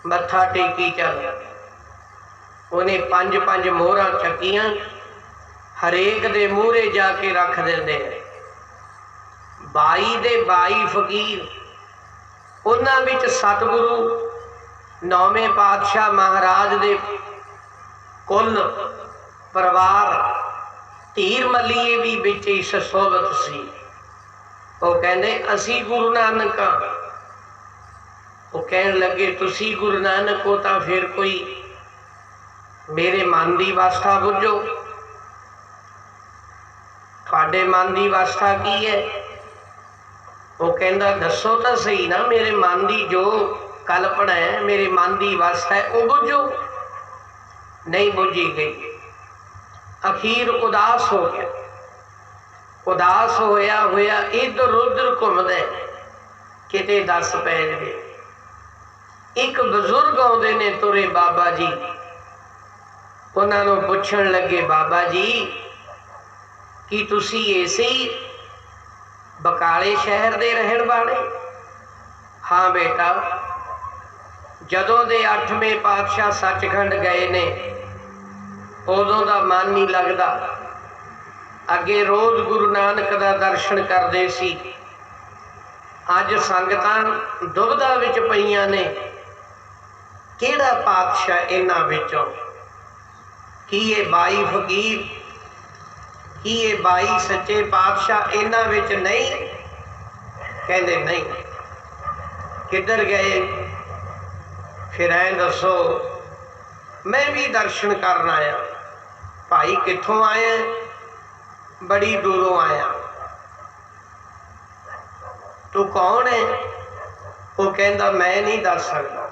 मत्था टेकी चल। उन्हें 5-5 मोहरां चकीआं हरेक दे मूहरे जाके रख देंदे। 22 दे 22 फकीर उन्हां विच सतगुरु 9वें पातशाह महाराज दे कुल परिवार धीर मलीए भी विच इस सोबत सी। वो कहंदे असी गुरु नानक। वो कहन लगे तुसी गुरु नानक हो तां फिर कोई मेरे मन की अवस्था बुझो। तुहाडे मन की अवस्था की है। वो कहंदा दसो तो सही ना मेरे मन की जो कल्पना है मेरे मन की अवस्था है वो बुझो। नहीं बुझी गई। अखीर उदास हो गया। उदास होया होया इधर उधर घूमदे किते दस पै जाए। एक बजुर्ग आउंदे ने तुरे बाबा जी। उन्होंने पुछण लगे बाबा जी कि तुसी ऐसे ही बकाले शहर दे रहन वाले। हाँ बेटा जदों दे 8वें पातशाह सचखंड गए ने उदों दा मन नहीं लगता। अगे रोज गुरु नानक दा दर्शन करते सी। अज संगतां दुविधा विच पईयां ने किहड़ा पातशाह इन्हां विचों। कि ये 22 फकीर कि ये 22 सच्चे पातशाह इन्हां विच नहीं। कहंदे नहीं। किधर गए फिर ऐ दसो। मैं भी दर्शन करन आया। भाई कित्थों आया। बड़ी दूरों आया। तू कौन है। वो कहंदा मैं नहीं दस सकता।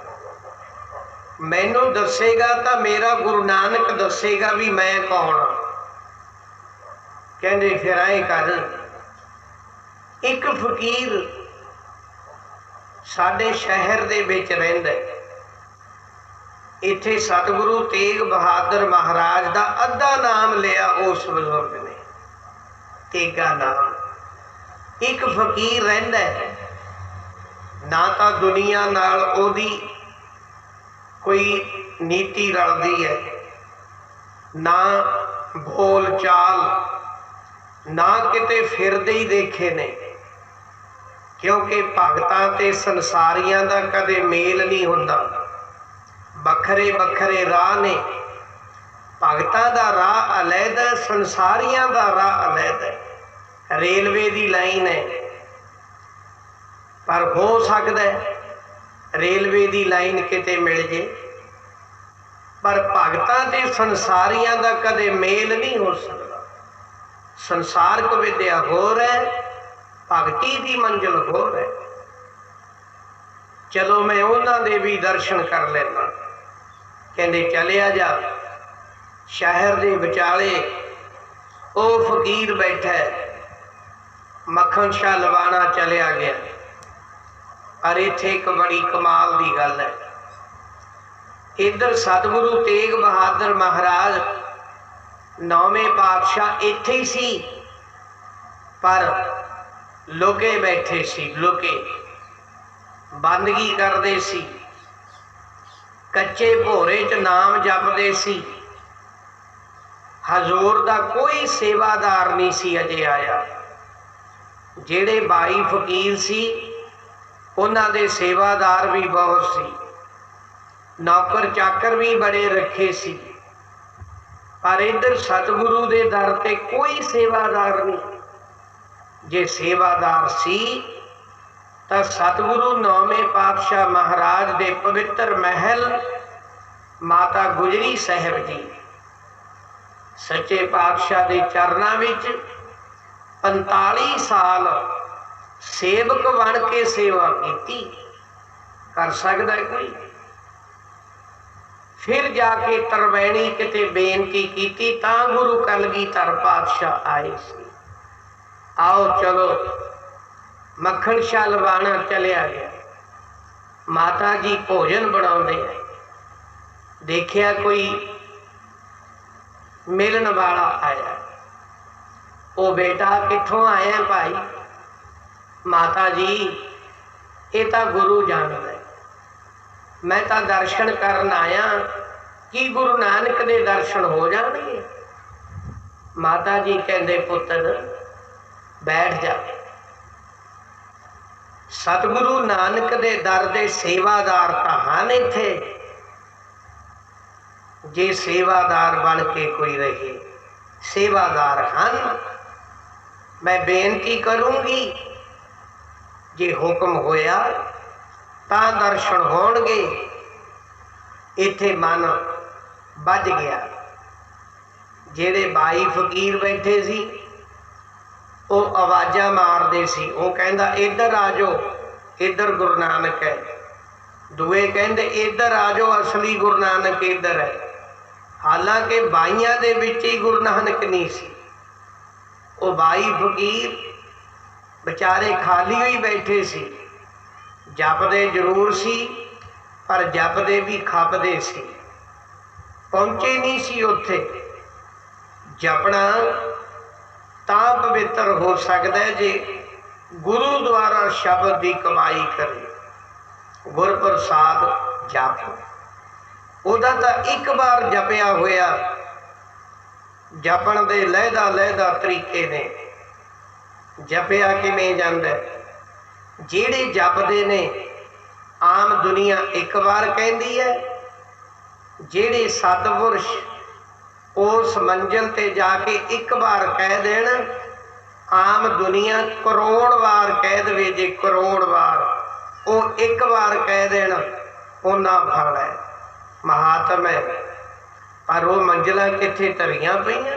मैनू दसेगा तो मेरा गुरु नानक दसेगा भी मैं कौन हाँ। कहंदे फिर ऐ कर एक फकीर साडे शहर दे विच रहिंदा। इत्थे सतगुरु तेग बहादुर महाराज का अद्धा नाम लिया उस बजुर्ग ने। तेगा नाम एक फकीर रहिंदा है, ना तो दुनिया नाल ओदी कोई नीति रलदी है, ना बोल चाल, ना किते फिरदे ही देखे ने, क्योंकि भगतां ते संसारियां दा कदे मेल नहीं हुंदा। बखरे बखरे राह ने, भगतां दा राह अलैद है, संसारियां दा राह अलैद है। रेलवे दी लाइन है, पर हो सकदा है रेलवे दी लाइन किते मिल जे, पर भगतां ते संसारियां दा कदे मेल नहीं हो सकता। संसारक विद्या होर है, भगती दी मंजिल होर है। चलो मैं उन्हां दे भी दर्शन कर लेना। कहंदे चलिया जा, शहर दे विचाले ओ फकीर बैठा है। मक्खन शाह लवाना चलिया गया। पर इत्थे एक बड़ी कमाल दी गल है, इधर सतगुरु तेग बहादुर महाराज 9वें पातशाह इत्थे ही सी, पर लुके बैठे सी, लुके बंदगी करते सी, कच्चे भोरे च नाम जपते सी। हजूर दा कोई सेवादार नहीं सी अजे आया। जेड़े 22 फकीर सी उन्हां दे सेवादार भी बहुत सी, नौकर चाकर भी बड़े रखे सी, पर इधर सतगुरु दे दर ते कोई सेवादार नहीं। जे सेवादार सी तो सतगुरु 9वें पातशाह महाराज दे पवित्र महल माता गुजरी साहिब जी सच्चे पातशाह दे चरनां विच 45 साल सेवक बन के सेवा की। कर सकता है कोई? फिर जाके तरवैणी किते बेनती की, तां गुरु कलगीधर पातशाह आए सी। आओ चलो, मक्खन शाह लवाना चलिया गया। माता जी भोजन बनाउंदे, देखिया कोई मिलन वाला आया। ओ बेटा कित्थों आया भाई? माता जी ये तो गुरु जानदा है, मैं तो दर्शन करन आया, कि गुरु नानक दे दर्शन हो जाणगे? माता जी कहंदे पुत्र बैठ जा। सतगुरु नानक दे दर दे सेवादार तां हन इत्थे, जे सेवादार बन के कोई रहे, सेवादार हन। मैं बेनती करूंगी, जे हुक्म होया तां दर्शन होणगे। इत्थे मन बज गया। जेड़े 22 फकीर बैठे सी वो आवाज़ां मारदे सी। वो कहंदा इधर आ जाओ, इधर गुरु नानक है। दूए कहंदे इधर आ जाओ, असली गुरु नानक इधर है। हालांकि 22 दे विच ही गुरु नानक नहीं सी। वो 22 फकीर बेचारे खाली ही बैठे सी, जपदे जरूर सी, पर जपदे भी खपदे सी। पहुंचे नहीं सी उत्थे। जपना तां पवित्र हो सकता है जे गुरु द्वारा शब्द की कमाई करे। गुर प्रसाद जप उहदा तां एक बार जपिया होया, जपण दे लहदा लहदा तरीके ने। जपिया किवें जांदा? जेड़े जपदे ने आम दुनिया एक बार कहती है, जेड़े सतपुरुष उस मंजिल ते जाके एक बार कह देन, आम दुनिया करोड़ बार कह दे। जे करोड़ बार वो एक बार कह देन, उन्ना फल है, महात्म है। पर वो मंजिलां कित्थे धरियां पईयां?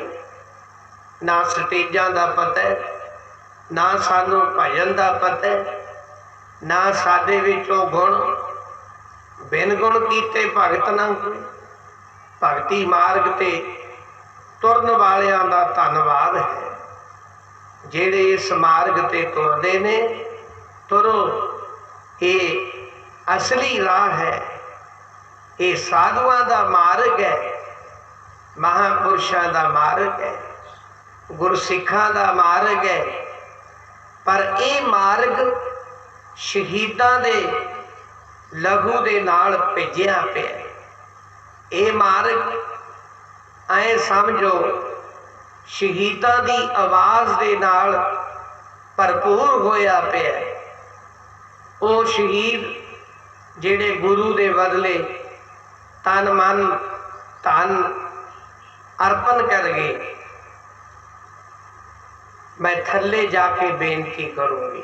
ना स्टेजां दा पता है, ना सानू भजन दा पता है, ना साडे विचों गुण। बिन गुण कीते भगत ना कोई। भगती मार्ग ते तुरन वालियां दा धन्नवाद है। जेड़े इस मार्ग ते तुरदे ने, तुरो, ये असली राह है, ये साधुआं दा मार्ग है, महापुरुषां दा मार्ग है, गुरसिखां दा मार्ग है। पर ये मार्ग शहीदां दे लहू दे नाल भिजिया पिया। ये मार्ग ऐ समझो शहीदां दी आवाज़ दे नाल भरपूर होया पिया। वो शहीद जिहड़े गुरु दे बदले तन मन धन अर्पण कर गए। मैं थल्ले जाके बेनती करूँगी।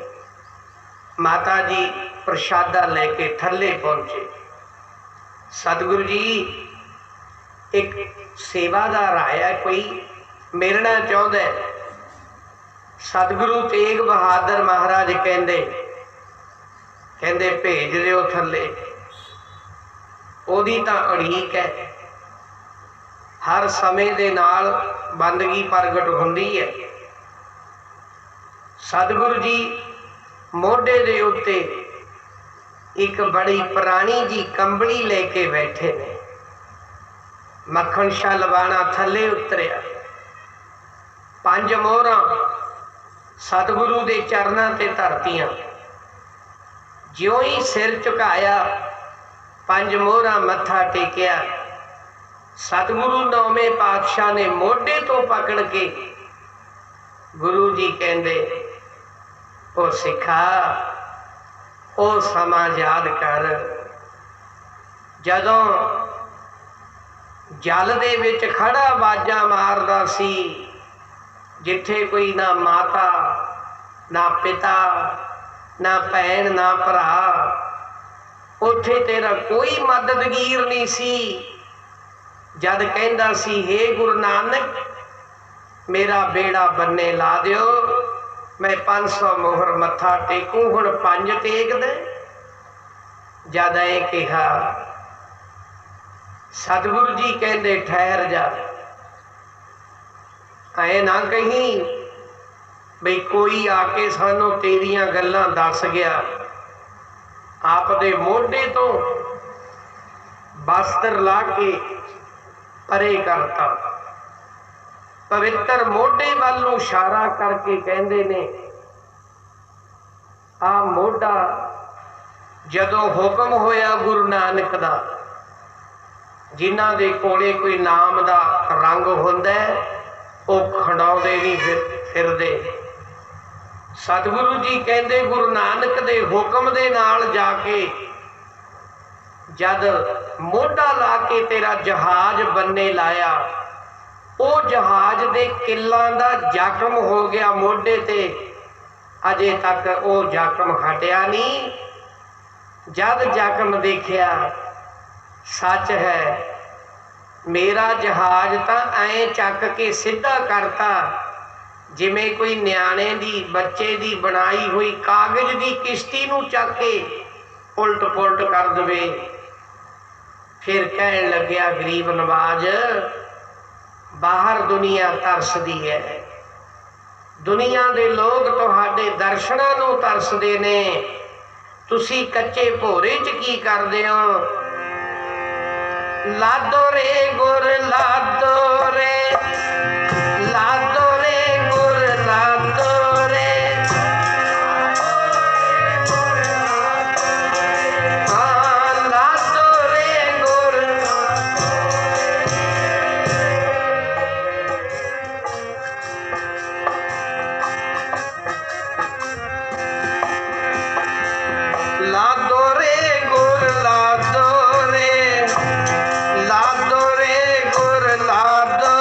माता जी प्रसादा लेके थल्ले पहुँचे। सतगुरु जी एक सेवादार आया, कोई मिलना चाहता है। सतगुरु तेग बहादुर महाराज कहते भेज दिओ थल्ले। ओदी तां उड़ीक है, हर समय दे नाल बंदगी प्रगट हुंदी है। सतगुरु जी मोढे दे उत्ते एक बड़ी पुरानी जी कंबली लेके बैठे ने। मक्खन शाह लवाना थल्ले उतरिया। 5 मोहरां सतगुरु दे चरनां ते धरतियां। ज्यों ही सिर झुकाया, 5 मोहरां मत्था टेकिया। सतगुरु 9वें पातशाह ने मोढे तो पकड़ के गुरु जी कहंदे, ओ सिखा, ओ समा याद कर जदों जल दे विच खड़ा बाजा मारदा सी, जिथे कोई ना माता ना पिता ना भैन ना भरा, उथे तेरा कोई मददगीर नहीं सी। जद कहंदा सी, हे गुरु नानक मेरा बेड़ा बन्ने ला दिओ, मैं 500 मोहर मत्था टेकूं, हुण 5 टेक दे। जद ऐ कहा, सतगुरु जी कहंदे ठहर जा, ऐ ना कहीं बई कोई आके सानू तेरियां गल्लां दस गया। आप दे मोढे तो वस्त्र ला के परे करता। पवित्र मोढे वाल नूं इशारा करके कहंदे ने, आ मोढा जदों हुक्म होया गुरु नानक दा, जिन्हां दे कोले कोई नाम दा रंग हुंदा है, वो खड़ाउंदे नहीं फिरदे। सतगुरु जी कहंदे गुरु नानक दे हुक्म दे नाल जाके जद मोढा ला के तेरा जहाज बन्ने लाया, वो जहाज दे किल्लां दा जख्म हो गया मोढे ते, अजे तक वो जख्म हटिया नहीं। जद जख्म देखिया, सच है मेरा जहाज तां ऐ चक के सीधा करता जिमें कोई न्याणे दी बच्चे दी बनाई हुई कागज दी किश्ती नूं चक के उल्ट पुलट कर दवे। फिर कहन लग्या, गरीब नवाज बाहर दुनिया तरसदी है, दुनिया दे लोग तुहाडे दर्शनां नूं तरसदे ने, तुसी कच्चे भोरे च की करदे हो? लादो रे गुर लादो रे, लादो रे गुर लादो रे, हाँ लादो रे गुर। लादो रे गुर लादो रे, लादो रे गुर लादो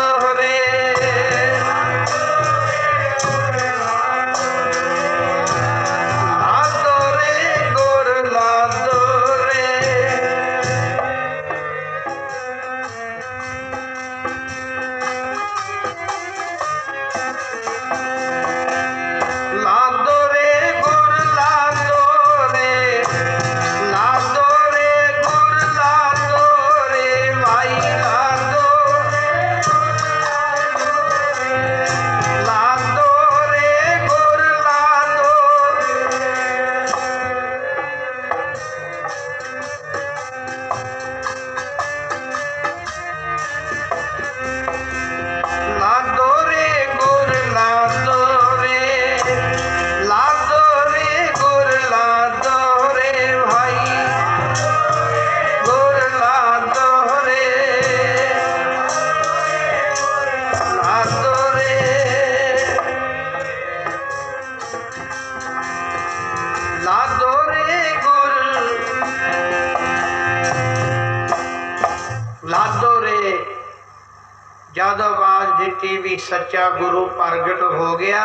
जद आवाज दी भी सच्चा गुरु प्रगट हो गया,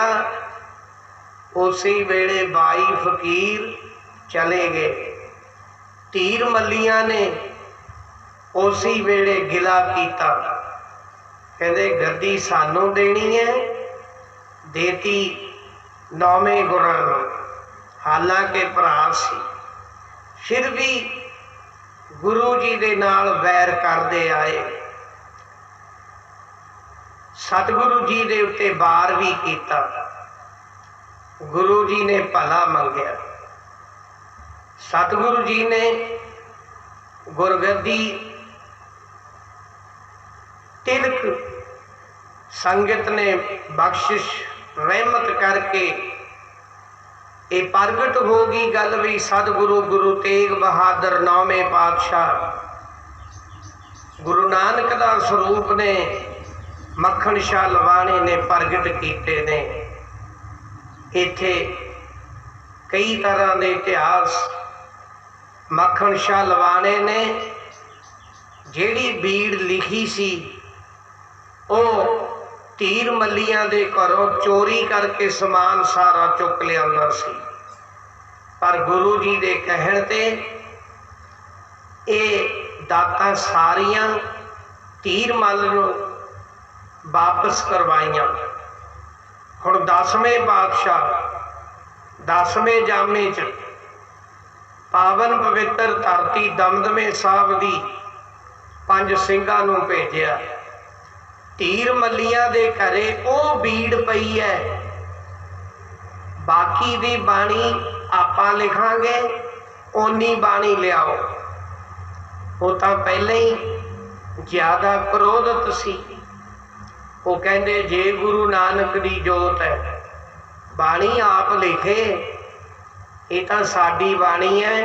उसी वेले 22 फकीर चले गए। तीर मलिया ने उसी वेले गिला किया, कहते गद्दी सानू देनी है, देती नौवें गुरां नूं। हालांकि भरा सी, फिर भी गुरु जी दे नाल वैर करते आए। सतगुरु जी दे उत्ते वार भी किया, गुरु जी ने भला मंगया। सतगुरु जी ने गुरगद्दी तिलक संगत ने बख्शिश रहमत करके ये प्रगट हो गई गल भी सतगुरु गुरु तेग बहादुर 9वें पातशाह गुरु नानक का स्वरूप ने मक्खन शाह लवाने ने प्रगट किए ने। इत्थे कई तरह के इतिहास मक्खन शाह लवाने ने जिहड़ी बीड़ लिखी सी वो तीर मलिया दे घरों चोरी करके समान सारा चुक लिया सी, पर गुरु जी दे कहण ते ये दातां सारियां तीर मल नूं वापस करवाइयां। हुण 10वें पातशाह 10वें जामे च पावन पवित्र धरती दमदमे साहब दी 5 ਸਿੰਘਾਂ नूं भेजिया। तीर मलिया दे घरे वो बीड़ पई है, बाकी दी बाणी आपां लिखांगे, ओनी बाणी लियाओ। वो तां पहले ही ज्यादा क्रोधित सी। वो कहंदे जे गुरु नानक दी जोत है, बाणी आप लिखे, ये तां साडी बाणी है,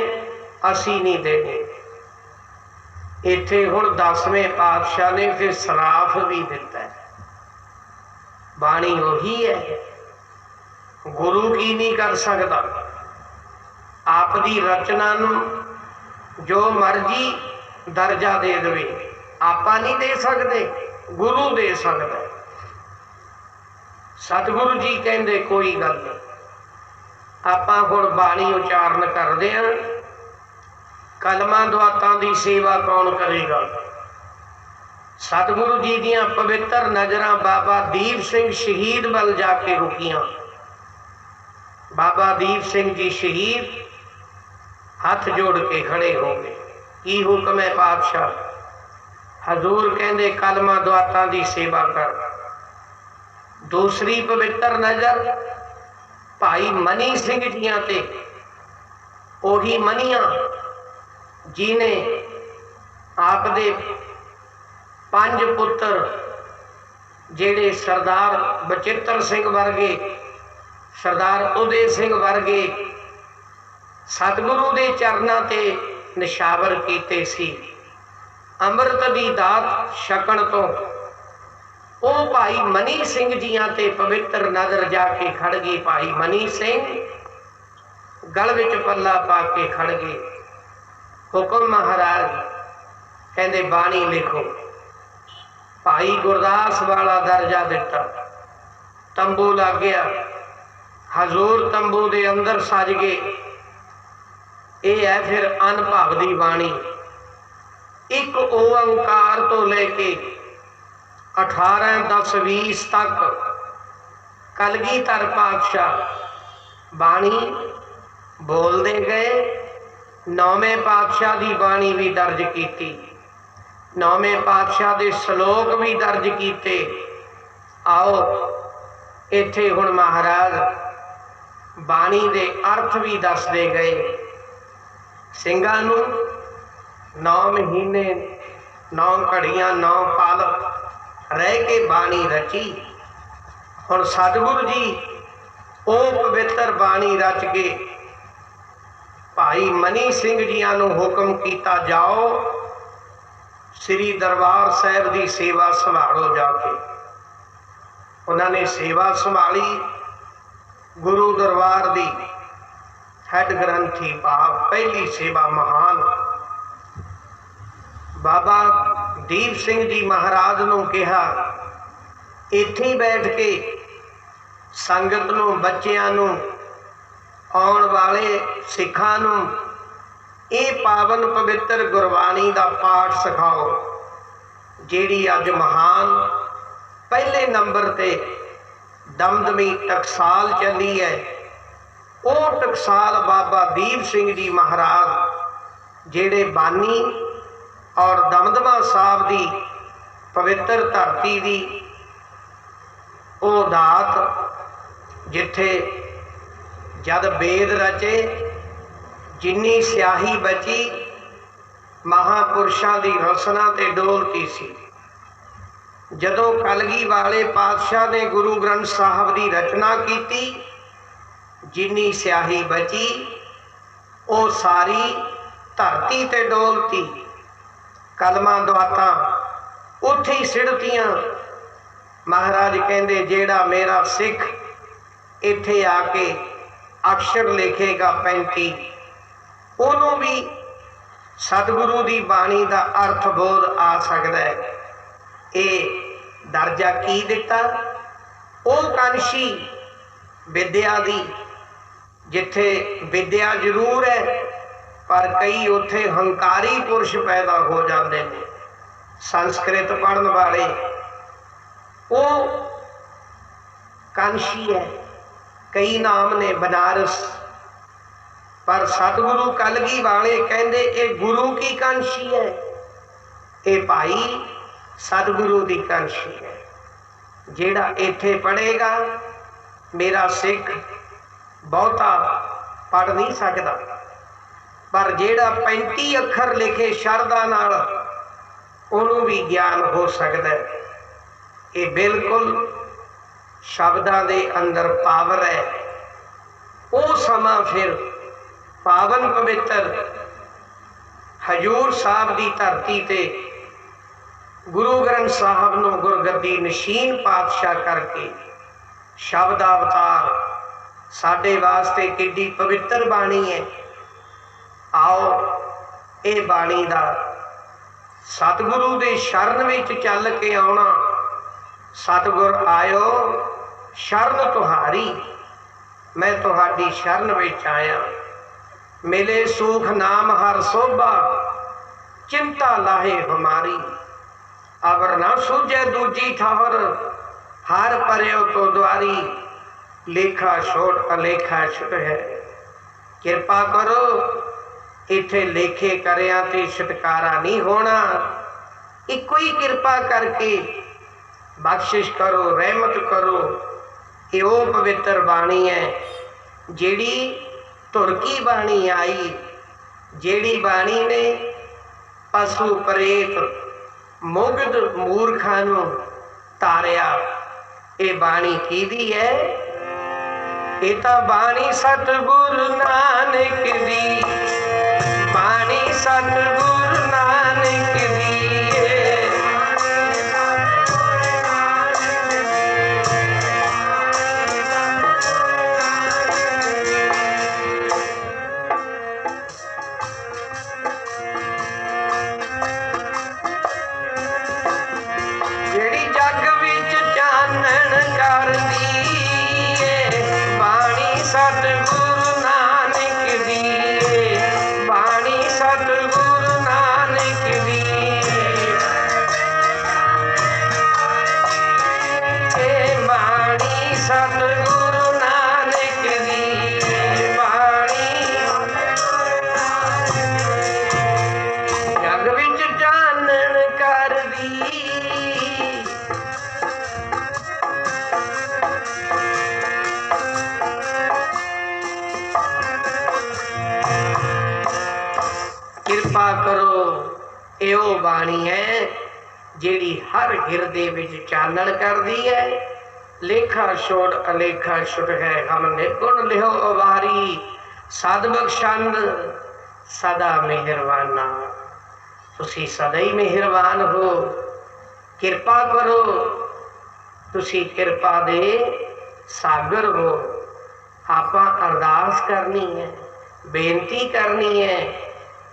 असी नहीं देंगे। इत्थे हुण 10वें पातशाह ने फिर सराफ भी दिता है, बाणी वही है, गुरु की नहीं कर सकता। आप दी रचना नूं जो मर्जी दर्जा दे देवे, आपां नहीं दे सकते, गुरु दे सकता है। सतगुरु जी कहंदे कोई गल नहीं, आपां हुण बाणी उचारण करदे हां, कलमा दुआतां दी सेवा कौन करेगा। सतगुरु जी दियां पवित्र नज़रां बाबा दीप सिंह शहीद वल जाके रुकियां। बाबा दीप सिंह जी शहीद हाथ जोड़ के खड़े हो गए। की हुक्म है पातशाह? हजूर कहंदे कलमा दुआतां दी सेवा कर। दूसरी पवित्र नज़र भाई मनी सिंह जियां ते, ओही मनिया जिने आप दे 5 पुत्र जेड़े सरदार बचित्र सिंह वर्गे, सरदार उदय सिंह वर्गे सतगुरु दे चरनां ते निशावर कीते सी। अमृत दी दात छकण तो ओ भाई मनी सिंह जियां ते पवित्र नज़र जाके खड़ गई। भाई मनी सिंह गल विच पल्ला पा के खड़ गए। हुक्म महाराज, कहंदे बाणी लिखो। भाई गुरदास वाला दर्जा दिता। तंबू लग गया, हजूर तंबू दे अंदर सज गए। ये है फिर अनभव दी बाणी। एक ओंकार तो लेके 18 10 20 तक कलगीधर पातशाह बाणी बोलते गए। 9वें पातशाह की बाणी भी दर्ज की, 9वें पातशाह के श्लोक भी दर्ज किए। आओ इत्थे हुण महाराज बाणी के अर्थ भी दसदे गए। ਸਿੰਘਾਂ नूं 9 महीने 9 घड़ियां 9 पल रह के बाणी रची। हुण सतगुरु जी वो पवित्र बाणी रच के भाई मनी सिंह जियां नूं हुक्म किया, जाओ श्री दरबार साहब की सेवा संभालो। जाके उन्होंने सेवा संभाली। गुरु दरबार की हैड ग्रंथी भाव पहली सेवा महान बाबा दीप सिंह जी महाराज नूं कहा, ਇੱਥੇ ਹੀ ਬੈਠ ਕੇ ਸੰਗਤ ਨੂੰ, ਬੱਚਿਆਂ ਨੂੰ, ਆਉਣ ਵਾਲੇ ਸਿੱਖਾਂ ਨੂੰ ਇਹ ਪਾਵਨ ਪਵਿੱਤਰ ਗੁਰਬਾਣੀ ਦਾ ਪਾਠ ਸਿਖਾਓ, ਜਿਹੜੀ ਅੱਜ ਮਹਾਨ ਪਹਿਲੇ ਨੰਬਰ ਤੇ ਦਮਦਮੀ ਟਕਸਾਲ ਚੱਲੀ ਹੈ। ਉਹ ਟਕਸਾਲ ਬਾਬਾ ਦੀਪ ਸਿੰਘ ਜੀ ਮਹਾਰਾਜ, ਜਿਹੜੇ ਬਾਨੀ ਔਰ ਦਮਦਮਾ ਸਾਹਿਬ ਦੀ ਪਵਿੱਤਰ ਧਰਤੀ ਦੀ ਉਹ ਦਾਤ, ਜਿੱਥੇ ਜਦ ਵੇਦ ਰਚੇ ਜਿੰਨੀ ਸਿਆਹੀ ਬਚੀ ਮਹਾਂਪੁਰਸ਼ਾਂ ਦੀ ਰਸਨਾ ਤੇ ਡੋਲਤੀ ਸੀ। ਜਦੋਂ ਕਲਗੀ ਵਾਲੇ ਪਾਤਸ਼ਾਹ ਨੇ ਗੁਰੂ ਗ੍ਰੰਥ ਸਾਹਿਬ ਦੀ ਰਚਨਾ ਕੀਤੀ, ਜਿੰਨੀ ਸਿਆਹੀ ਬਚੀ ਉਹ ਸਾਰੀ ਧਰਤੀ ਤੇ ਡੋਲਤੀ। ਕਲਮਾਂ ਦੁਆਤਾਂ ਉੱਥੇ ਹੀ ਸਿੜਤੀਆਂ। ਮਹਾਰਾਜ ਕਹਿੰਦੇ ਜਿਹੜਾ ਮੇਰਾ ਸਿੱਖ ਇੱਥੇ ਆ ਕੇ ਅਕਸ਼ਰ ਲਿਖੇਗਾ 35, ਉਹਨੂੰ ਵੀ ਸਤਿਗੁਰੂ ਦੀ ਬਾਣੀ ਦਾ ਅਰਥ ਬੋਧ ਆ ਸਕਦਾ ਹੈ। ਇਹ ਦਰਜਾ ਕੀ ਦਿੱਤਾ? ਉਹ ਕਾਂਸ਼ੀ ਵਿਦਿਆ ਦੀ, ਜਿੱਥੇ ਵਿਦਿਆ ਜ਼ਰੂਰ ਹੈ ਪਰ ਕਈ ਉੱਥੇ ਹੰਕਾਰੀ ਪੁਰਸ਼ ਪੈਦਾ ਹੋ ਜਾਂਦੇ ਨੇ। ਸੰਸਕ੍ਰਿਤ ਪੜ੍ਹਨ ਵਾਲੇ ਉਹ ਕਾਂਸ਼ੀ ਹੈ, ਕਈ ਨਾਮ ਨੇ ਬਨਾਰਸ, ਪਰ ਸਤਿਗੁਰੂ ਕਲਗੀ ਵਾਲੇ ਕਹਿੰਦੇ ਇਹ ਗੁਰੂ ਕੀ ਕਾਂਸ਼ੀ ਹੈ, ਇਹ ਭਾਈ ਸਤਿਗੁਰੂ ਦੀ ਕਾਂਸ਼ੀ ਹੈ। ਜਿਹੜਾ ਇੱਥੇ ਪੜ੍ਹੇਗਾ ਮੇਰਾ ਸਿੱਖ ਬਹੁਤਾ ਪੜ੍ਹ ਨਹੀਂ ਸਕਦਾ, ਪਰ ਜਿਹੜਾ 35 ਅੱਖਰ ਲਿਖੇ ਸ਼ਰਧਾ ਨਾਲ ਉਹਨੂੰ ਵੀ ਗਿਆਨ ਹੋ ਸਕਦਾ ਹੈ। ਇਹ ਬਿਲਕੁਲ ਸ਼ਬਦਾਂ ਦੇ ਅੰਦਰ ਪਾਵਰ ਹੈ। ਉਹ ਸਮਾਂ ਫਿਰ ਪਾਵਨ ਪਵਿੱਤਰ ਹਜੂਰ ਸਾਹਿਬ ਦੀ ਧਰਤੀ ਤੇ ਗੁਰੂ ਗ੍ਰੰਥ ਸਾਹਿਬ ਨੂੰ ਗੁਰਗੱਦੀ ਨਸ਼ੀਨ ਪਾਤਸ਼ਾਹ ਕਰਕੇ ਸ਼ਬਦ ਅਵਤਾਰ ਸਾਡੇ ਵਾਸਤੇ ਕਿੱਡੀ ਪਵਿੱਤਰ ਬਾਣੀ ਹੈ। ਆਓ ਇਹ ਬਾਣੀ ਦਾ ਸਤਿਗੁਰੂ ਦੇ ਸ਼ਰਨ ਵਿੱਚ ਚੱਲ ਕੇ ਆਉਣਾ। ਸਤਿਗੁਰ ਆਇਓ ਸ਼ਰਨ ਤੁਹਾਰੀ, ਮੈਂ ਤੁਹਾਡੀ ਸ਼ਰਨ ਵਿੱਚ ਆਇਆ। ਮਿਲੇ ਸੁਖ ਨਾਮ ਹਰ ਸੋਭਾ, ਚਿੰਤਾ ਲਾਹੇ ਹਮਾਰੀ। ਅਵਰ ਨਾ ਸੂਝੇ ਦੂਜੀ ਠਾਹਰ, ਹਰ ਪਰਿਓ ਤੋ ਦੁਆਰੀ। ਲੇਖਾ ਛੋੜ ਅਲੇਖਾ ਛੁਟ ਹੈ, ਕਿਰਪਾ ਕਰੋ ਇੱਥੇ ਲੇਖੇ ਕਰਿਆ ਤੇ ਛੁਟਕਾਰਾ ਨਹੀਂ ਹੋਣਾ। ਇੱਕੋ ਹੀ ਕਿਰਪਾ ਕਰਕੇ ਬਖਸ਼ਿਸ਼ ਕਰੋ, ਰਹਿਮਤ ਕਰੋ। ਇਹ ਉਹ ਪਵਿੱਤਰ ਬਾਣੀ ਹੈ ਜਿਹੜੀ ਧੁਰਕੀ ਬਾਣੀ ਆਈ, ਜਿਹੜੀ ਬਾਣੀ ਨੇ ਪਸ਼ੂ ਪ੍ਰੇਤ ਮੁਗਧ ਮੂਰਖਾਂ ਨੂੰ ਤਾਰਿਆ। ਇਹ ਬਾਣੀ ਕਿਹਦੀ ਹੈ? ਇਹ ਤਾਂ ਬਾਣੀ ਸਤਿਗੁਰੂ ਨਾਨਕ ਦੀ, ਬਾਣੀ ਸਤਿਗੁਰੂ ਨਾਨਕ ਦੀ ਹੈ। ਜਿਹੜੀ ਜੱਗ ਵਿੱਚ ਚਾਨਣ ਕਰਦੀ ਏ, ਬਾਣੀ ਸਤਿਗੁਰੂ ਨਾਨਕ ਦੀ ਏ, ਬਾਣੀ ਸਤਿਗੁਰੂ ਨਾਨਕ ਦੀ ਏ, ਬਾਣੀ ਸਤਿਗੁਰੂ ਨਾਨਕ ਦੀ ਬਾਣੀ। ਜੱਗ ਵਿੱਚ ਚਾਨਣ ਕਰਦੀ ਕਿਰਪਾ ਕਰੋ। ਇਹ ਉਹ ਬਾਣੀ ਹੈ ਜਿਹੜੀ ਹਰ ਹਿਰਦੇ ਵਿੱਚ ਚਾਨਣ ਕਰਦੀ ਹੈ। ਲੇਖਾ ਛੋੜ ਅਲੇਖਾ ਛੁਟ ਹੈ, ਹਮ ਨਿਰਗੁਣ ਲਿਓ ਅਵਾਰੀ। ਸਦ ਬਖਸ਼ੰਦ ਸਦਾ ਮਿਹਰਬਾਨਾ, ਤੁਸੀਂ ਸਦਾ ਹੀ ਮਿਹਰਬਾਨ ਹੋ। ਕਿਰਪਾ ਕਰੋ, ਤੁਸੀਂ ਕਿਰਪਾ ਦੇ ਸਾਗਰ ਹੋ। ਆਪਾਂ ਅਰਦਾਸ ਕਰਨੀ ਹੈ, ਬੇਨਤੀ ਕਰਨੀ ਹੈ।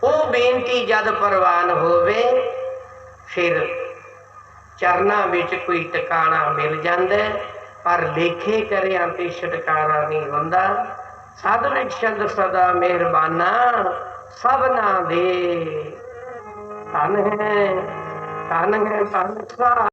ਉਹ ਬੇਨਤੀ ਜਦ ਪ੍ਰਵਾਨ ਹੋਵੇ ਫਿਰ ਚਰਨਾਂ ਵਿੱਚ ਕੋਈ ਟਿਕਾਣਾ ਮਿਲ ਜਾਂਦਾ, ਪਰ ਲੇਖੇ ਕਰਿਆਂ ਤੇ ਛੁਟਕਾਰਾ ਨਹੀਂ ਹੁੰਦਾ। ਸਦ ਵਿਖਸ਼ਦ ਸਦਾ ਮਿਹਰਬਾਨਾ ਸਭਨਾ ਦੇ। ਧਨ ਹੈ ਧਨ ਹੈ ਧਨ ਸਾ